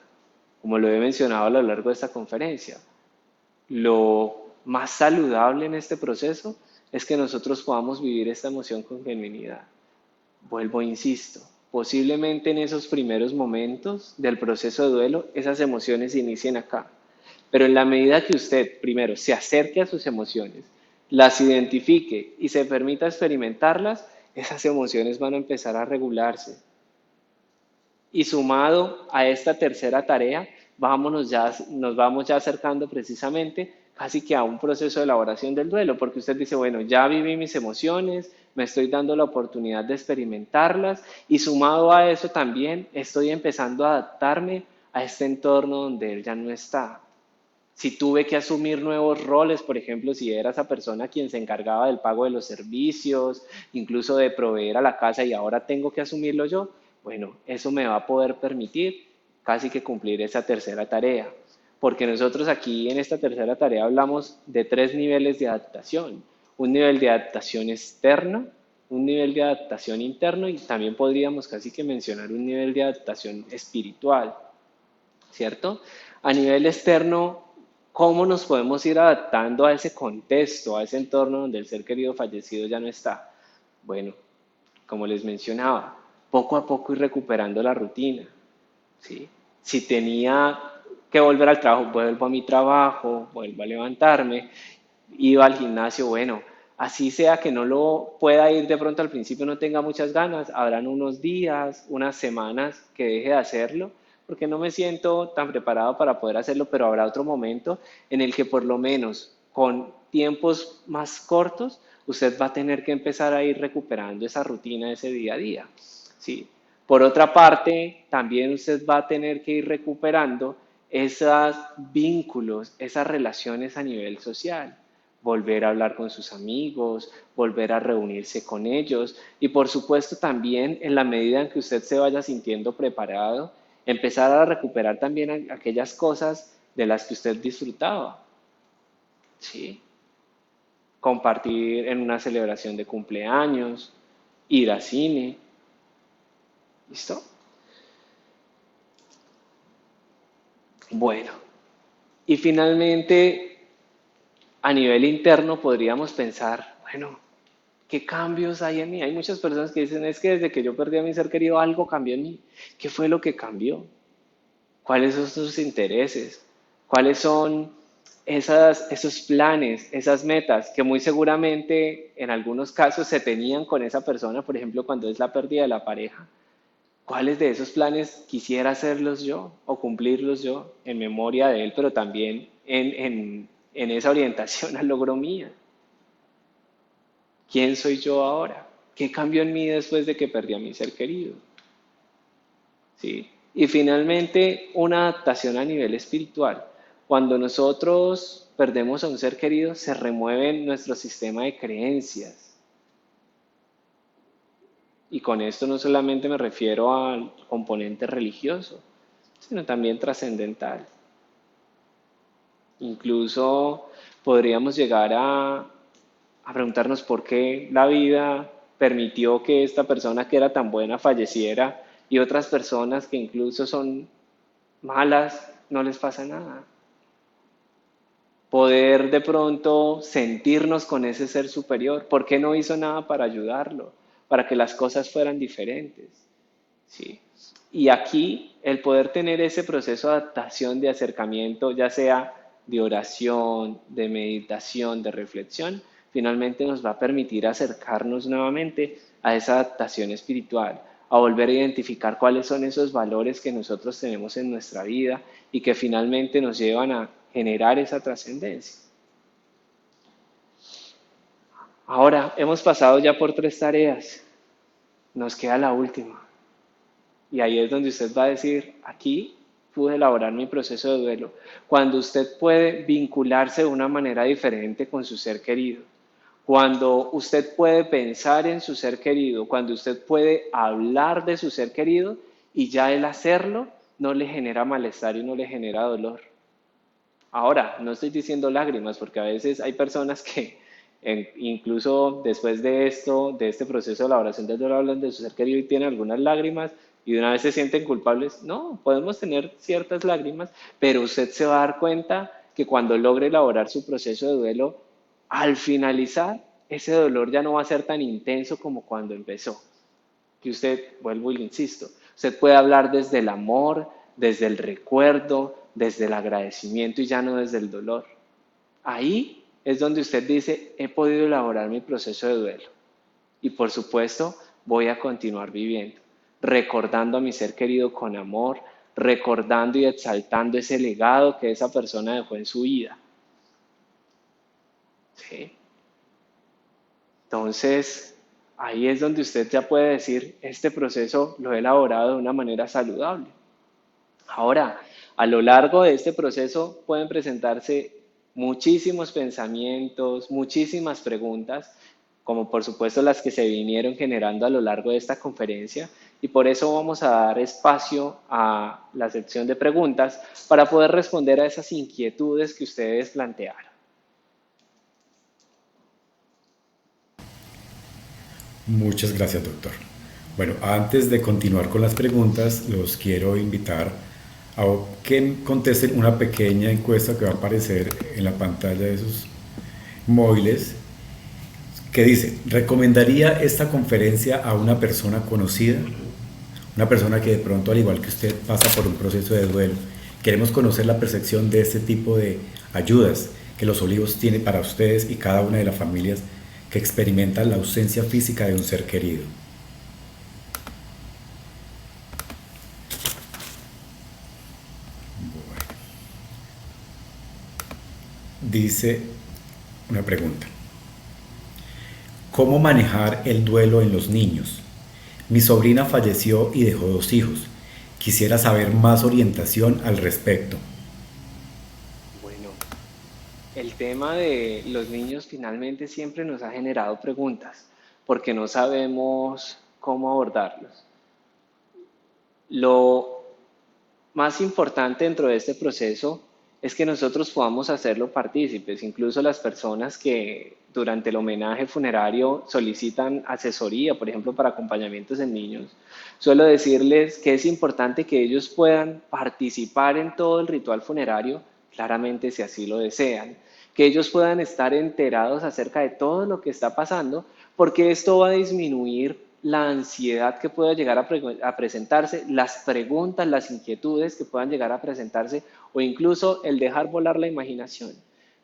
como lo he mencionado a lo largo de esta conferencia. Lo más saludable en este proceso es que nosotros podamos vivir esta emoción con genuinidad. Vuelvo, insisto, posiblemente en esos primeros momentos del proceso de duelo, esas emociones inicien acá. Pero en la medida que usted, primero, se acerque a sus emociones, las identifique y se permita experimentarlas, esas emociones van a empezar a regularse. Y sumado a esta tercera tarea, nos vamos ya acercando precisamente casi que a un proceso de elaboración del duelo, porque usted dice, bueno, ya viví mis emociones, me estoy dando la oportunidad de experimentarlas y sumado a eso también estoy empezando a adaptarme a este entorno donde él ya no está. Si tuve que asumir nuevos roles, por ejemplo, si era esa persona quien se encargaba del pago de los servicios, incluso de proveer a la casa y ahora tengo que asumirlo yo, bueno, eso me va a poder permitir casi que cumplir esa tercera tarea. Porque nosotros aquí en esta tercera tarea hablamos de tres niveles de adaptación. Un nivel de adaptación externo, un nivel de adaptación interno y también podríamos casi que mencionar un nivel de adaptación espiritual, ¿cierto? A nivel externo, ¿cómo nos podemos ir adaptando a ese contexto, a ese entorno donde el ser querido fallecido ya no está? Bueno, como les mencionaba, poco a poco ir recuperando la rutina, ¿sí? Si tenía que volver al trabajo, vuelvo a mi trabajo, vuelvo a levantarme, iba al gimnasio, bueno, así sea que no lo pueda ir de pronto al principio, no tenga muchas ganas, habrán unos días, unas semanas que deje de hacerlo, porque no me siento tan preparado para poder hacerlo, pero habrá otro momento en el que por lo menos con tiempos más cortos, usted va a tener que empezar a ir recuperando esa rutina, ese día a día, ¿sí? Por otra parte, también usted va a tener que ir recuperando esos vínculos, esas relaciones a nivel social, volver a hablar con sus amigos, volver a reunirse con ellos y por supuesto también en la medida en que usted se vaya sintiendo preparado, empezar a recuperar también aquellas cosas de las que usted disfrutaba, ¿sí? Compartir en una celebración de cumpleaños, ir al cine, ¿listo? Bueno, y finalmente, a nivel interno podríamos pensar, bueno, ¿qué cambios hay en mí? Hay muchas personas que dicen, es que desde que yo perdí a mi ser querido algo cambió en mí. ¿Qué fue lo que cambió? ¿Cuáles son sus intereses? ¿Cuáles son esos planes, esas metas que muy seguramente en algunos casos se tenían con esa persona, por ejemplo, cuando es la pérdida de la pareja? ¿Cuáles de esos planes quisiera hacerlos yo o cumplirlos yo en memoria de él, pero también en esa orientación al logro mía? ¿Quién soy yo ahora? ¿Qué cambió en mí después de que perdí a mi ser querido? ¿Sí? Y finalmente, una adaptación a nivel espiritual. Cuando nosotros perdemos a un ser querido, se remueve nuestro sistema de creencias. Y con esto no solamente me refiero al componente religioso, sino también trascendental. Incluso podríamos llegar a preguntarnos por qué la vida permitió que esta persona que era tan buena falleciera y otras personas que incluso son malas no les pasa nada. Poder de pronto sentirnos con ese ser superior, ¿por qué no hizo nada para ayudarlo? Para que las cosas fueran diferentes. ¿Sí? Y aquí el poder tener ese proceso de adaptación, de acercamiento, ya sea de oración, de meditación, de reflexión, finalmente nos va a permitir acercarnos nuevamente a esa adaptación espiritual, a volver a identificar cuáles son esos valores que nosotros tenemos en nuestra vida y que finalmente nos llevan a generar esa trascendencia. Ahora, hemos pasado ya por tres tareas, nos queda la última. Y ahí es donde usted va a decir, aquí pude elaborar mi proceso de duelo. Cuando usted puede vincularse de una manera diferente con su ser querido. Cuando usted puede pensar en su ser querido. Cuando usted puede hablar de su ser querido y ya el hacerlo no le genera malestar y no le genera dolor. Ahora, no estoy diciendo lágrimas porque a veces hay personas que incluso después de esto, de este proceso de elaboración del duelo, hablan de su ser querido y tienen algunas lágrimas y de una vez se sienten culpables. No, podemos tener ciertas lágrimas, pero usted se va a dar cuenta que cuando logre elaborar su proceso de duelo, al finalizar, ese dolor ya no va a ser tan intenso como cuando empezó. Que usted, vuelvo y le insisto, usted puede hablar desde el amor, desde el recuerdo, desde el agradecimiento y ya no desde el dolor. Ahí es donde usted dice, he podido elaborar mi proceso de duelo. Y por supuesto, voy a continuar viviendo, recordando a mi ser querido con amor, recordando y exaltando ese legado que esa persona dejó en su vida. ¿Sí? Entonces, ahí es donde usted ya puede decir, este proceso lo he elaborado de una manera saludable. Ahora, a lo largo de este proceso pueden presentarse muchísimos pensamientos, muchísimas preguntas, como por supuesto las que se vinieron generando a lo largo de esta conferencia, y por eso vamos a dar espacio a la sección de preguntas para poder responder a esas inquietudes que ustedes plantearon. Muchas gracias, doctor. Bueno, antes de continuar con las preguntas, los quiero invitar a que contesten una pequeña encuesta que va a aparecer en la pantalla de sus móviles, que dice, ¿recomendaría esta conferencia a una persona conocida? Una persona que de pronto, al igual que usted, pasa por un proceso de duelo. Queremos conocer la percepción de este tipo de ayudas que Los Olivos tiene para ustedes y cada una de las familias que experimentan la ausencia física de un ser querido. Bueno. Dice una pregunta. ¿Cómo manejar el duelo en los niños? Mi sobrina falleció y dejó 2 hijos. Quisiera saber más orientación al respecto. Bueno, el tema de los niños finalmente siempre nos ha generado preguntas porque no sabemos cómo abordarlos. Lo más importante dentro de este proceso es que nosotros podamos hacerlo partícipes, incluso las personas que durante el homenaje funerario solicitan asesoría, por ejemplo, para acompañamientos en niños. Suelo decirles que es importante que ellos puedan participar en todo el ritual funerario, claramente si así lo desean, que ellos puedan estar enterados acerca de todo lo que está pasando, porque esto va a disminuir la ansiedad que pueda llegar a presentarse, las preguntas, las inquietudes que puedan llegar a presentarse o incluso el dejar volar la imaginación.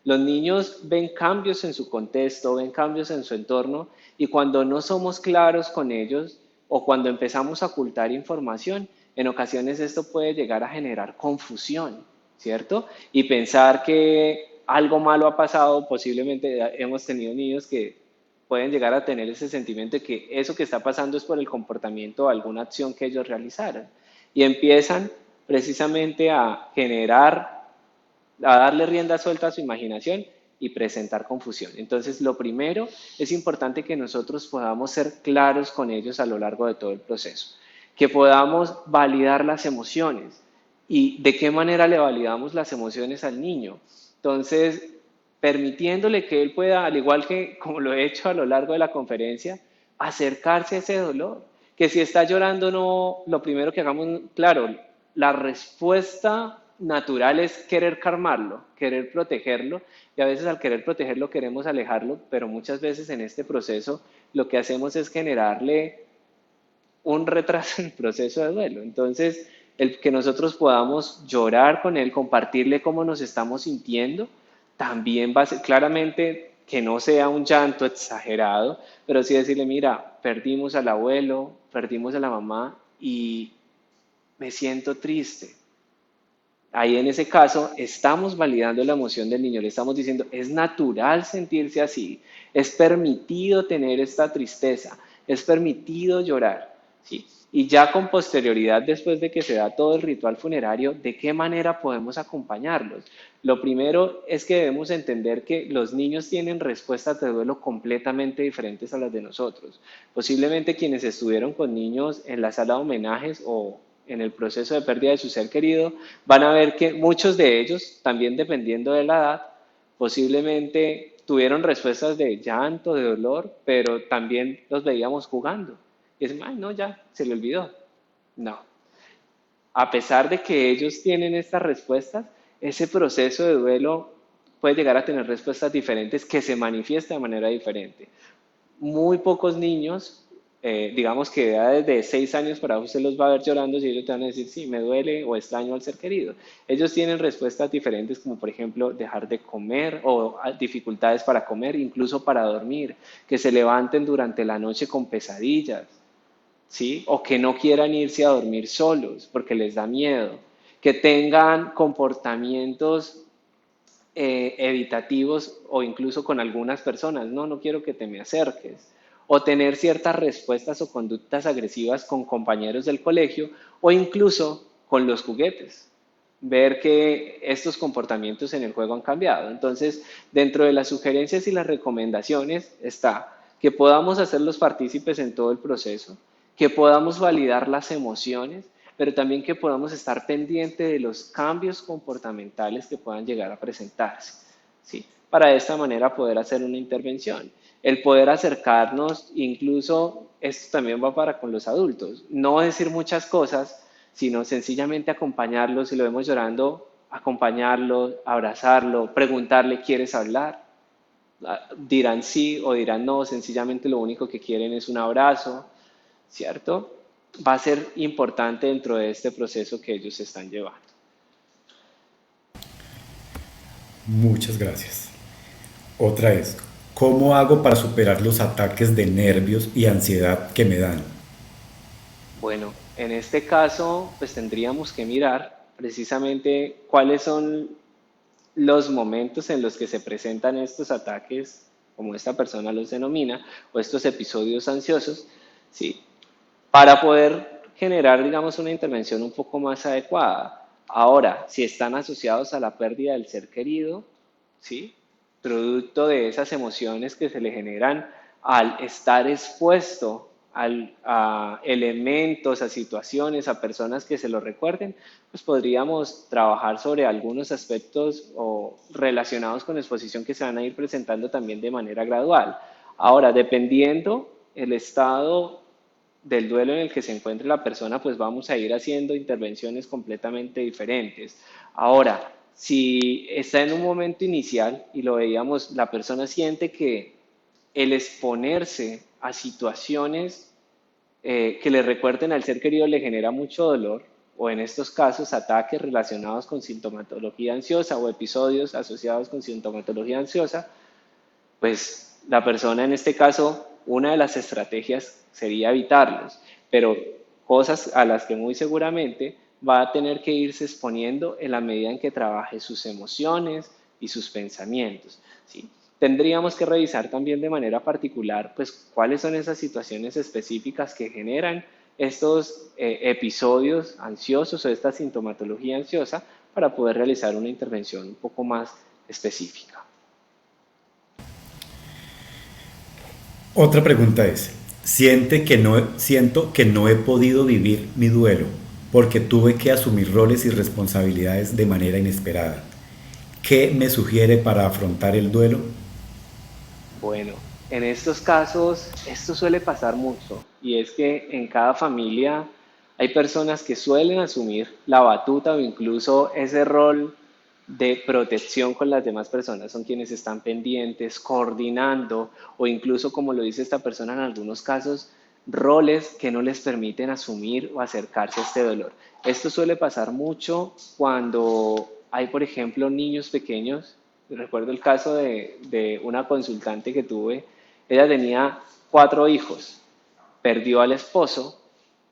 Los niños ven cambios en su contexto, ven cambios en su entorno y cuando no somos claros con ellos o cuando empezamos a ocultar información, en ocasiones esto puede llegar a generar confusión, ¿cierto? Y pensar que algo malo ha pasado, posiblemente hemos tenido niños que pueden llegar a tener ese sentimiento de que eso que está pasando es por el comportamiento o alguna acción que ellos realizaron. Y empiezan precisamente a generar, a darle rienda suelta a su imaginación y presentar confusión. Entonces, lo primero es importante que nosotros podamos ser claros con ellos a lo largo de todo el proceso, que podamos validar las emociones. ¿Y de qué manera le validamos las emociones al niño? Entonces, permitiéndole que él pueda, al igual que como lo he hecho a lo largo de la conferencia, acercarse a ese dolor. Que si está llorando, no, lo primero que hagamos, claro, la respuesta natural es querer calmarlo, querer protegerlo, y a veces al querer protegerlo queremos alejarlo, pero muchas veces en este proceso lo que hacemos es generarle un retraso en el proceso de duelo. Entonces, el que nosotros podamos llorar con él, compartirle cómo nos estamos sintiendo, también va a ser claramente que no sea un llanto exagerado, pero sí decirle, mira, perdimos al abuelo, perdimos a la mamá y me siento triste. Ahí en ese caso estamos validando la emoción del niño, le estamos diciendo, es natural sentirse así, es permitido tener esta tristeza, es permitido llorar, ¿sí? Y ya con posterioridad, después de que se da todo el ritual funerario, ¿de qué manera podemos acompañarlos? Lo primero es que debemos entender que los niños tienen respuestas de duelo completamente diferentes a las de nosotros. Posiblemente quienes estuvieron con niños en la sala de homenajes o en el proceso de pérdida de su ser querido, van a ver que muchos de ellos, también dependiendo de la edad, posiblemente tuvieron respuestas de llanto, de dolor, pero también los veíamos jugando. Y dicen, ay, no, ya, se le olvidó. No. A pesar de que ellos tienen estas respuestas, ese proceso de duelo puede llegar a tener respuestas diferentes que se manifiestan de manera diferente. Muy pocos niños digamos que de edades de 6 años para abajo usted los va a ver llorando y ellos te van a decir, sí, me duele o extraño al ser querido. Ellos tienen respuestas diferentes como por ejemplo dejar de comer o dificultades para comer, incluso para dormir, que se levanten durante la noche con pesadillas, ¿sí? O que no quieran irse a dormir solos porque les da miedo, que tengan comportamientos evitativos o incluso con algunas personas, no, no quiero que te me acerques, o tener ciertas respuestas o conductas agresivas con compañeros del colegio o incluso con los juguetes. Ver que estos comportamientos en el juego han cambiado. Entonces, dentro de las sugerencias y las recomendaciones está que podamos hacerlos partícipes en todo el proceso, que podamos validar las emociones, pero también que podamos estar pendiente de los cambios comportamentales que puedan llegar a presentarse, ¿sí? Para de esta manera poder hacer una intervención. El poder acercarnos, incluso esto también va para con los adultos, no decir muchas cosas, sino sencillamente acompañarlo, si lo vemos llorando, acompañarlo, abrazarlo, preguntarle, ¿quieres hablar? Dirán sí o dirán no, sencillamente lo único que quieren es un abrazo, ¿cierto? Va a ser importante dentro de este proceso que ellos están llevando. Muchas gracias. Otra es, ¿cómo hago para superar los ataques de nervios y ansiedad que me dan? Bueno, en este caso, pues tendríamos que mirar precisamente cuáles son los momentos en los que se presentan estos ataques, como esta persona los denomina, o estos episodios ansiosos, ¿sí? Para poder generar, digamos, una intervención un poco más adecuada. Ahora, si están asociados a la pérdida del ser querido, ¿sí? Producto de esas emociones que se le generan al estar expuesto a elementos, a situaciones, a personas que se lo recuerden, pues podríamos trabajar sobre algunos aspectos o relacionados con exposición que se van a ir presentando también de manera gradual. Ahora, dependiendo el estado del duelo en el que se encuentre la persona, pues vamos a ir haciendo intervenciones completamente diferentes. Ahora, si está en un momento inicial y lo veíamos, la persona siente que el exponerse a situaciones que le recuerden al ser querido le genera mucho dolor, o en estos casos ataques relacionados con sintomatología ansiosa o episodios asociados con sintomatología ansiosa, pues la persona en este caso, una de las estrategias sería evitarlos, pero cosas a las que muy seguramente va a tener que irse exponiendo en la medida en que trabaje sus emociones y sus pensamientos, ¿sí? Tendríamos que revisar también de manera particular, pues, cuáles son esas situaciones específicas que generan estos episodios ansiosos o esta sintomatología ansiosa para poder realizar una intervención un poco más específica. Otra pregunta es, siento que no he podido vivir mi duelo porque tuve que asumir roles y responsabilidades de manera inesperada. ¿Qué me sugiere para afrontar el duelo? Bueno, en estos casos esto suele pasar mucho y es que en cada familia hay personas que suelen asumir la batuta o incluso ese rol de protección con las demás personas. Son quienes están pendientes, coordinando o incluso, como lo dice esta persona en algunos casos, roles que no les permiten asumir o acercarse a este dolor. Esto suele pasar mucho cuando hay, por ejemplo, niños pequeños. Recuerdo el caso de una consultante que tuve. Ella tenía 4 hijos, perdió al esposo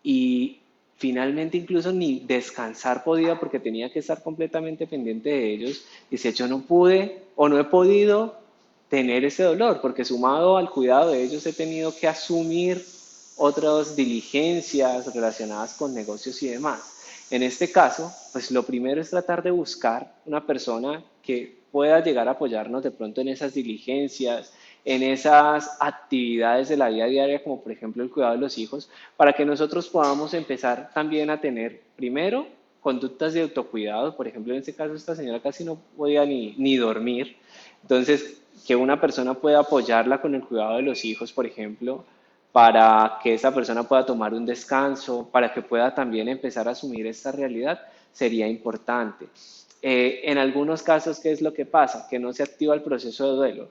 y finalmente incluso ni descansar podía porque tenía que estar completamente pendiente de ellos. Dice, yo no pude o no he podido tener ese dolor porque sumado al cuidado de ellos he tenido que asumir otras diligencias relacionadas con negocios y demás. En este caso, pues lo primero es tratar de buscar una persona que pueda llegar a apoyarnos de pronto en esas diligencias, en esas actividades de la vida diaria, como por ejemplo el cuidado de los hijos, para que nosotros podamos empezar también a tener, primero, conductas de autocuidado. Por ejemplo, en este caso, esta señora casi no podía ni dormir. Entonces, que una persona pueda apoyarla con el cuidado de los hijos, por ejemplo, para que esa persona pueda tomar un descanso, para que pueda también empezar a asumir esta realidad, sería importante. En algunos casos, ¿qué es lo que pasa? Que no se activa el proceso de duelo.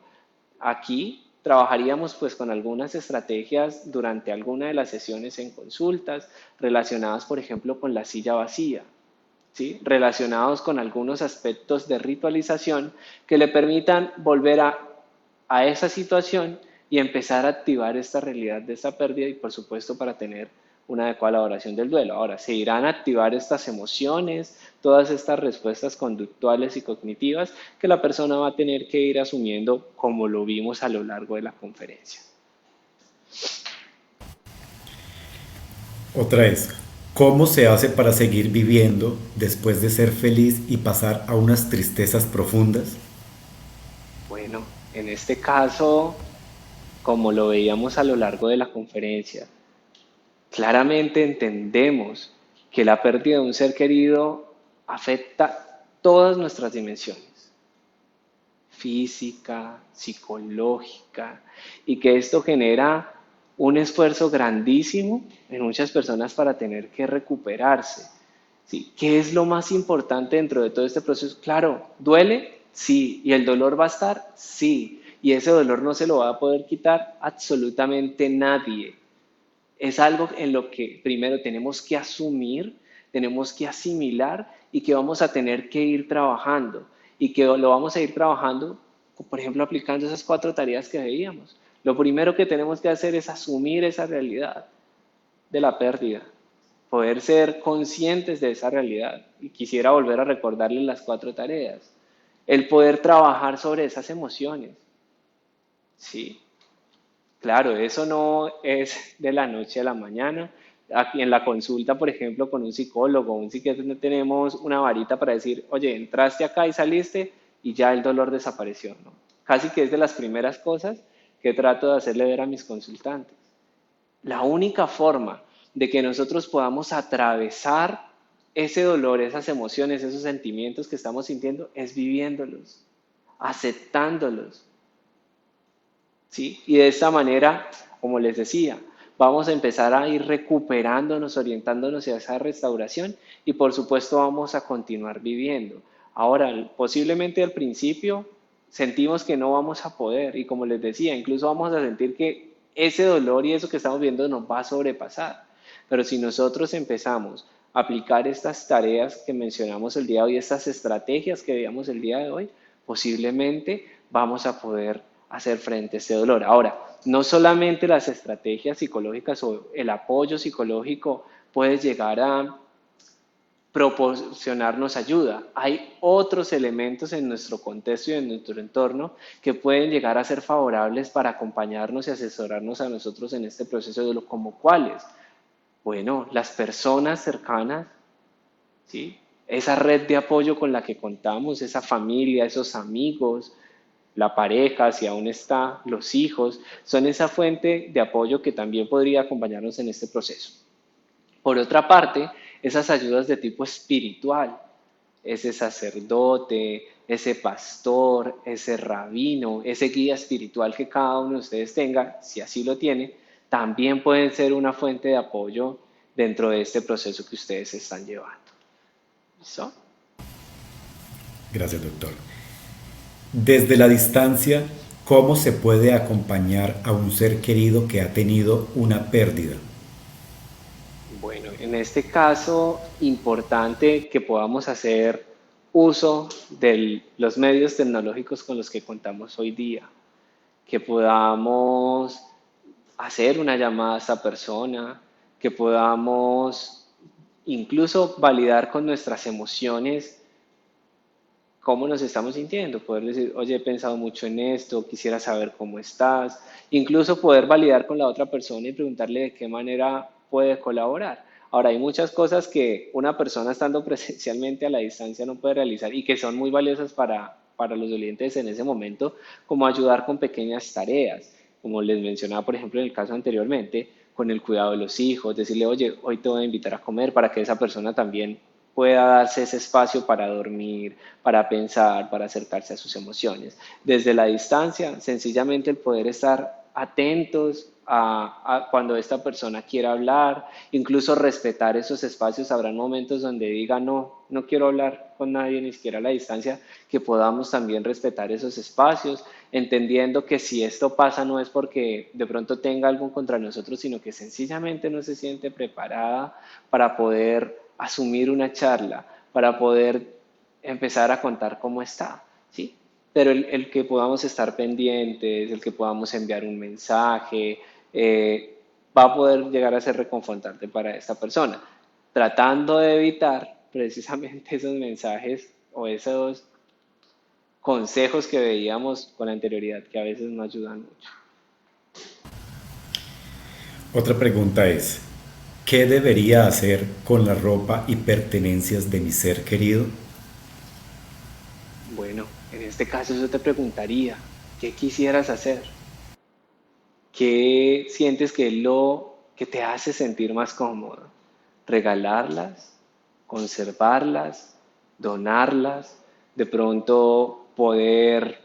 Aquí trabajaríamos pues con algunas estrategias durante alguna de las sesiones en consultas relacionadas, por ejemplo, con la silla vacía, ¿sí? Relacionados con algunos aspectos de ritualización que le permitan volver a esa situación y empezar a activar esta realidad de esta pérdida y por supuesto para tener una adecuada elaboración del duelo. Ahora, se irán a activar estas emociones, todas estas respuestas conductuales y cognitivas que la persona va a tener que ir asumiendo como lo vimos a lo largo de la conferencia. Otra es, ¿cómo se hace para seguir viviendo después de ser feliz y pasar a unas tristezas profundas? Bueno, en este caso, como lo veíamos a lo largo de la conferencia, claramente entendemos que la pérdida de un ser querido afecta todas nuestras dimensiones, física, psicológica, y que esto genera un esfuerzo grandísimo en muchas personas para tener que recuperarse. ¿Sí? ¿Qué es lo más importante dentro de todo este proceso? Claro, ¿duele? Sí. ¿Y el dolor va a estar? Sí. Y ese dolor no se lo va a poder quitar absolutamente nadie. Es algo en lo que primero tenemos que asumir, tenemos que asimilar y que vamos a tener que ir trabajando. Y que lo vamos a ir trabajando, por ejemplo, aplicando esas 4 tareas que veíamos. Lo primero que tenemos que hacer es asumir esa realidad de la pérdida, poder ser conscientes de esa realidad. Y quisiera volver a recordarles las 4 tareas. El poder trabajar sobre esas emociones, ¿sí? Claro, eso no es de la noche a la mañana. Aquí en la consulta, por ejemplo, con un psicólogo o un psiquiatra, no tenemos una varita para decir, oye, entraste acá y saliste y ya el dolor desapareció, ¿no? Casi que es de las primeras cosas que trato de hacerle ver a mis consultantes. La única forma de que nosotros podamos atravesar ese dolor, esas emociones, esos sentimientos que estamos sintiendo, es viviéndolos, aceptándolos, ¿sí? Y de esta manera, como les decía, vamos a empezar a ir recuperándonos, orientándonos hacia esa restauración y por supuesto vamos a continuar viviendo. Ahora, posiblemente al principio sentimos que no vamos a poder y como les decía, incluso vamos a sentir que ese dolor y eso que estamos viendo nos va a sobrepasar. Pero si nosotros empezamos a aplicar estas tareas que mencionamos el día de hoy, estas estrategias que veíamos el día de hoy, posiblemente vamos a poder hacer frente a este dolor. Ahora, no solamente las estrategias psicológicas o el apoyo psicológico puede llegar a proporcionarnos ayuda. Hay otros elementos en nuestro contexto y en nuestro entorno que pueden llegar a ser favorables para acompañarnos y asesorarnos a nosotros en este proceso de duelo, como cuáles. Bueno, las personas cercanas, ¿sí? Esa red de apoyo con la que contamos, esa familia, esos amigos, la pareja, si aún está, los hijos, son esa fuente de apoyo que también podría acompañarnos en este proceso. Por otra parte, esas ayudas de tipo espiritual, ese sacerdote, ese pastor, ese rabino, ese guía espiritual que cada uno de ustedes tenga, si así lo tiene, también pueden ser una fuente de apoyo dentro de este proceso que ustedes están llevando. ¿Listo? Gracias, doctor. Desde la distancia, ¿cómo se puede acompañar a un ser querido que ha tenido una pérdida? Bueno, en este caso, importante que podamos hacer uso de los medios tecnológicos con los que contamos hoy día, que podamos hacer una llamada a esta persona, que podamos incluso validar con nuestras emociones cómo nos estamos sintiendo, poder decir, oye, he pensado mucho en esto, quisiera saber cómo estás, incluso poder validar con la otra persona y preguntarle de qué manera puede colaborar. Ahora, hay muchas cosas que una persona estando presencialmente a la distancia no puede realizar y que son muy valiosas para los dolientes en ese momento, como ayudar con pequeñas tareas, como les mencionaba, por ejemplo, en el caso anteriormente, con el cuidado de los hijos, decirle, oye, hoy te voy a invitar a comer para que esa persona también pueda darse ese espacio para dormir, para pensar, para acercarse a sus emociones. Desde la distancia, sencillamente el poder estar atentos a cuando esta persona quiera hablar, incluso respetar esos espacios. Habrán momentos donde diga, no, no quiero hablar con nadie, ni siquiera a la distancia, que podamos también respetar esos espacios entendiendo que si esto pasa no es porque de pronto tenga algo contra nosotros, sino que sencillamente no se siente preparada para poder asumir una charla, para poder empezar a contar cómo está, ¿sí? Pero el que podamos estar pendientes, el que podamos enviar un mensaje, va a poder llegar a ser reconfortante para esta persona, tratando de evitar precisamente esos mensajes o esos consejos que veíamos con anterioridad, que a veces no ayudan mucho. Otra pregunta es, ¿qué debería hacer con la ropa y pertenencias de mi ser querido? Bueno, en este caso yo te preguntaría, ¿qué quisieras hacer? ¿Qué sientes que es lo que te hace sentir más cómodo? ¿Regalarlas? ¿Conservarlas? ¿Donarlas? ¿De pronto poder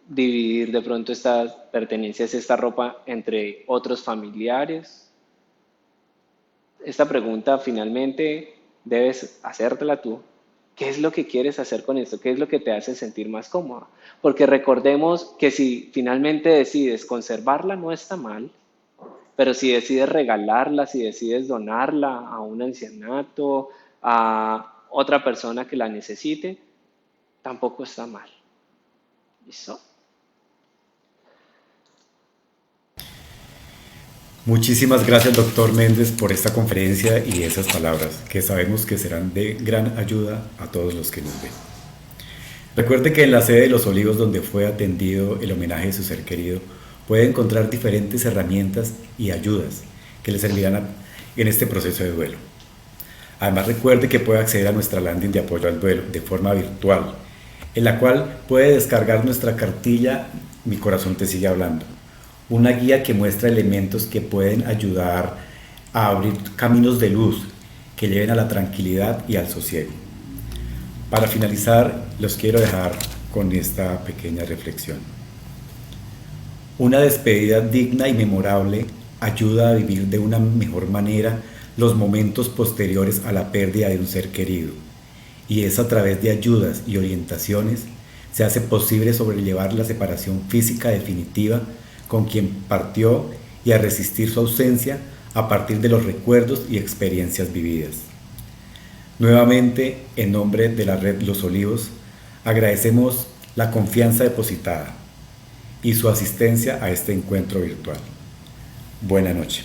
dividir de pronto estas pertenencias, esta ropa entre otros familiares? Esta pregunta finalmente debes hacértela tú. ¿Qué es lo que quieres hacer con esto? ¿Qué es lo que te hace sentir más cómoda? Porque recordemos que si finalmente decides conservarla, no está mal, pero si decides regalarla, si decides donarla a un ancianato, a otra persona que la necesite, tampoco está mal. ¿Listo? Muchísimas gracias, doctor Méndez, por esta conferencia y esas palabras, que sabemos que serán de gran ayuda a todos los que nos ven. Recuerde que en la sede de Los Olivos, donde fue atendido el homenaje de su ser querido, puede encontrar diferentes herramientas y ayudas que le servirán en este proceso de duelo. Además, recuerde que puede acceder a nuestra landing de apoyo al duelo de forma virtual, en la cual puede descargar nuestra cartilla Mi corazón te sigue hablando, una guía que muestra elementos que pueden ayudar a abrir caminos de luz que lleven a la tranquilidad y al sosiego. Para finalizar, los quiero dejar con esta pequeña reflexión. Una despedida digna y memorable ayuda a vivir de una mejor manera los momentos posteriores a la pérdida de un ser querido, y es a través de ayudas y orientaciones se hace posible sobrellevar la separación física definitiva con quien partió y a resistir su ausencia a partir de los recuerdos y experiencias vividas. Nuevamente, en nombre de la red Los Olivos, agradecemos la confianza depositada y su asistencia a este encuentro virtual. Buenas noches.